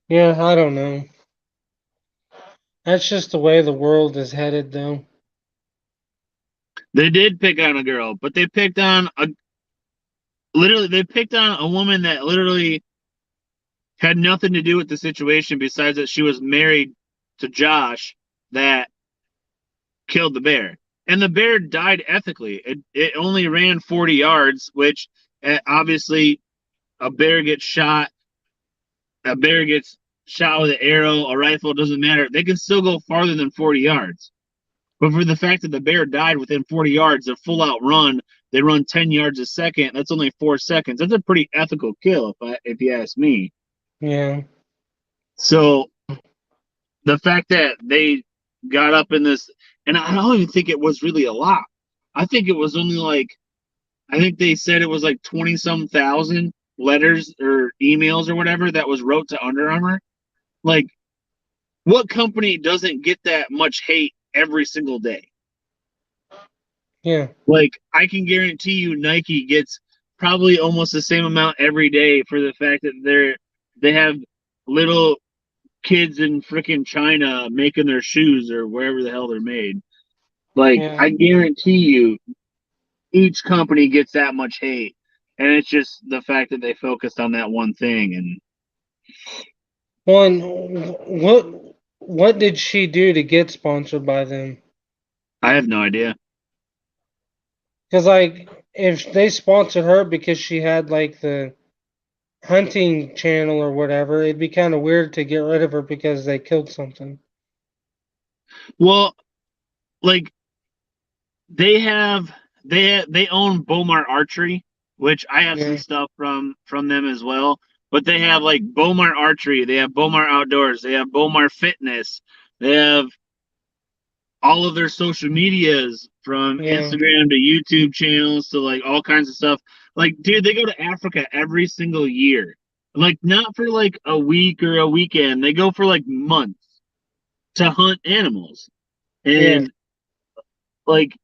Yeah, I don't know. That's just the way the world is headed, though. They did pick on a girl, but they picked on a woman that literally had nothing to do with the situation besides that she was married to Josh that killed the bear. And the bear died ethically. It only ran 40 yards, which obviously a bear gets shot with an arrow, a rifle, doesn't matter. They can still go farther than 40 yards. But for the fact that the bear died within 40 yards, a full out run, they run 10 yards a second. That's only 4 seconds. That's a pretty ethical kill, if you ask me. Yeah. So the fact that they got up in this, and I don't even think it was really a lot. I think it was only I think they said it was like 20-some thousand letters or emails or whatever that was wrote to Under Armour. Like, what company doesn't get that much hate every single day? Yeah. Like, I can guarantee you Nike gets probably almost the same amount every day for the fact that they have little kids in freaking China making their shoes or wherever the hell they're made. Like, I guarantee you each company gets that much hate. And it's just the fact that they focused on that one thing. And what did she do to get sponsored by them? I have no idea. Because, like, if they sponsored her because she had, like, the hunting channel or whatever, it'd be kind of weird to get rid of her because they killed something. Well, like, they own Bomar Archery, which I have some stuff from them as well. But they have like Bomar Archery, they have Bomar Outdoors, they have Bomar Fitness, they have all of their social medias from Instagram to YouTube channels to like all kinds of stuff. Like, dude, they go to Africa every single year. Like, not for like a week or a weekend. They go for like months to hunt animals. And like,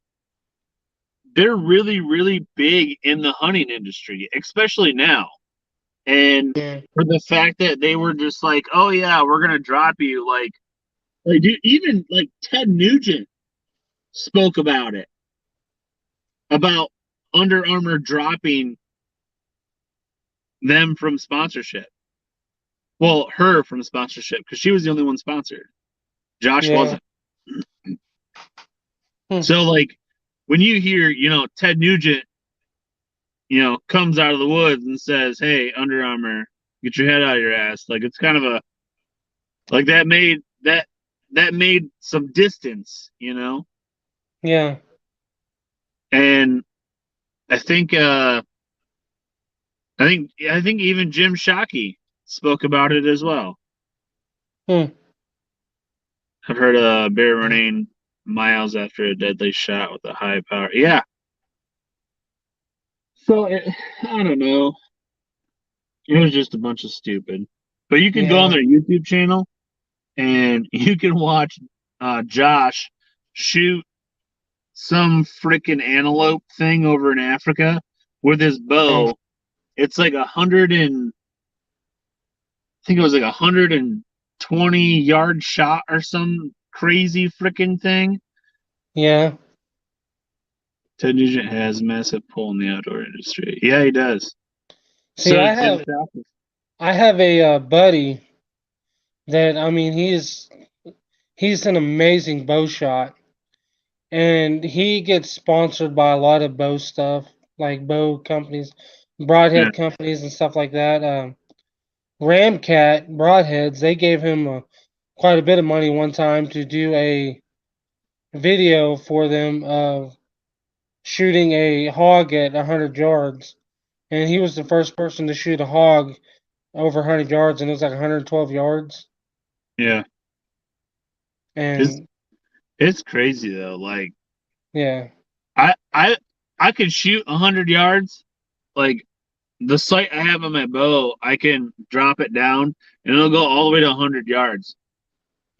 they're really, really big in the hunting industry, especially now. And Yeah. for the fact that they were just like, oh yeah, we're gonna drop you, like dude, even like Ted Nugent spoke about it, about Under Armour dropping them from sponsorship. Well, her from sponsorship, because she was the only one sponsored. Josh Yeah. wasn't. So like when you hear, Ted Nugent, comes out of the woods and says, "Hey, Under Armour, get your head out of your ass." Like it's kind of a like that made some distance, Yeah. And I think even Jim Shockey spoke about it as well. Hmm. I've heard a bear running miles after a deadly shot with a high power. Yeah. So I don't know. It was just a bunch of stupid. But you can go on their YouTube channel and you can watch Josh shoot some freaking antelope thing over in Africa with his bow. It's like 120-yard shot or some crazy freaking thing. Yeah. Ted Nugent has massive pull in the outdoor industry. Yeah, he does. See, So I have a buddy that, I mean, he's an amazing bow shot, and he gets sponsored by a lot of bow stuff, like bow companies, broadhead companies, and stuff like that. Ramcat broadheads, they gave him quite a bit of money one time to do a video for them of shooting a hog at 100 yards, and he was the first person to shoot a hog over 100 yards, and it was like 112 yards. Yeah. And it's crazy though. Like, yeah, I could shoot 100 yards. Like the sight I have on my bow, I can drop it down and it'll go all the way to 100 yards.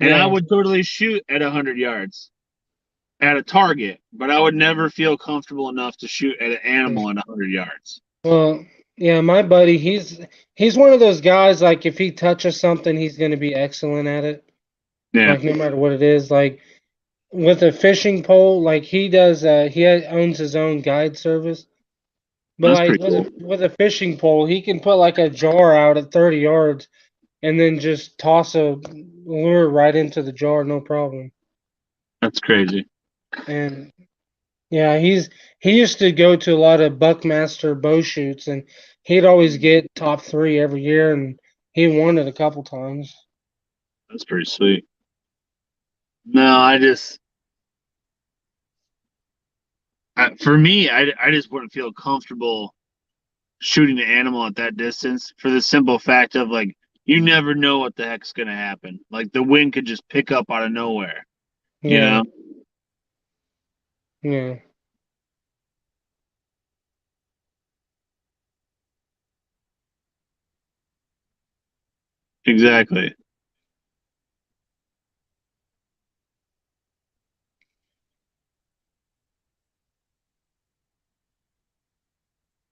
And I would totally shoot at 100 yards at a target, but I would never feel comfortable enough to shoot at an animal at 100 yards. Well, yeah, my buddy, he's one of those guys, like if he touches something, he's going to be excellent at it. Yeah. Like no matter what it is, like with a fishing pole, like he does, owns his own guide service. But That's like pretty cool. with a fishing pole, he can put like a jar out at 30 yards and then just toss a lure right into the jar, no problem. That's crazy. And yeah, he used to go to a lot of Buckmaster bow shoots, and he'd always get top 3 every year, and he won it a couple times. That's pretty sweet. No, for me, I just wouldn't feel comfortable shooting an animal at that distance for the simple fact of like you never know what the heck's gonna happen. Like the wind could just pick up out of nowhere. You know? Yeah. Exactly.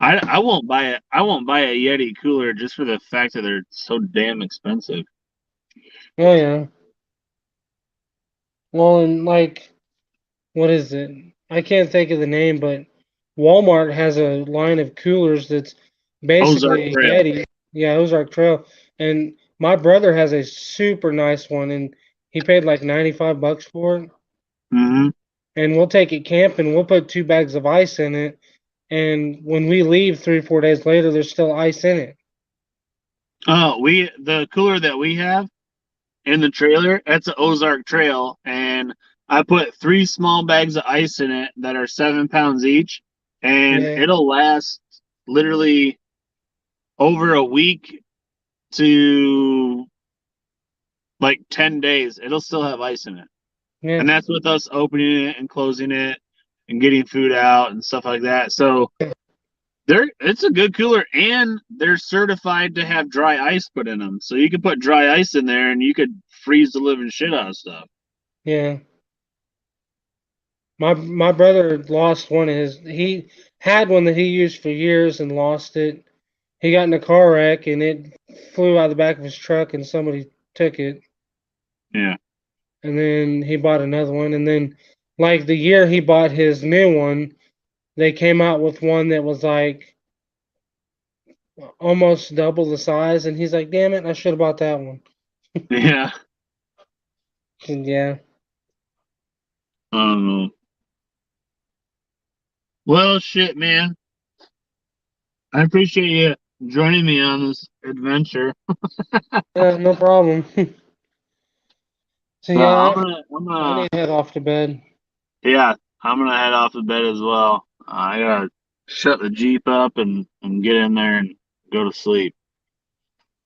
I won't buy it. I won't buy a Yeti cooler just for the fact that they're so damn expensive. Oh yeah. Well, and like, what is it? I can't think of the name, but Walmart has a line of coolers that's basically a Yeti. Yeah, Ozark Trail. And my brother has a super nice one, and he paid like $95 for it. Mm-hmm. And we'll take it camping. We'll put 2 bags of ice in it, and when we leave 3 or 4 days later, there's still ice in it. Oh, the cooler that we have in the trailer, that's an Ozark Trail, and I put 3 small bags of ice in it that are 7 pounds each, and it'll last literally over a week to like 10 days. It'll still have ice in it. Yeah. And that's with us opening it and closing it and getting food out and stuff like that. So it's a good cooler, and they're certified to have dry ice put in them. So you can put dry ice in there and you could freeze the living shit out of stuff. Yeah. My brother lost one of his. He had one that he used for years and lost it. he got in a car wreck and it flew out the back of his truck and somebody took it. Yeah. And then he bought another one. And then, like, the year he bought his new one, they came out with one that was like almost double the size. And he's like, damn it, I should have bought that one. Yeah. And yeah. I don't know. Well, shit, man. I appreciate you joining me on this adventure. Yeah, no problem. So I'm yeah, I gonna, need to head off to bed. yeah, I'm gonna head off to bed as well. I gotta shut the Jeep up and get in there and go to sleep.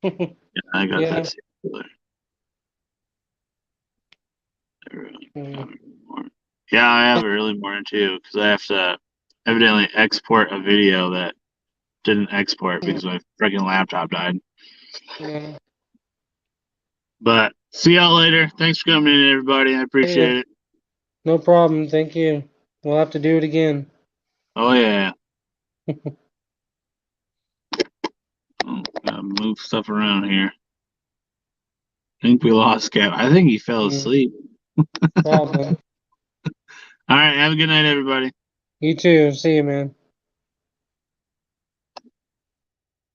Yeah, I got Yeah. that. Yeah, I have early morning too because I have to evidently export a video that didn't export because my freaking laptop died. Yeah. But see y'all later. Thanks for coming in, everybody. I appreciate it. No problem. Thank you. We'll have to do it again. Oh yeah. Oh, gotta move stuff around here. I think we lost Cap. I think he fell asleep. Probably. All right. Have a good night, everybody. You too. See you, man.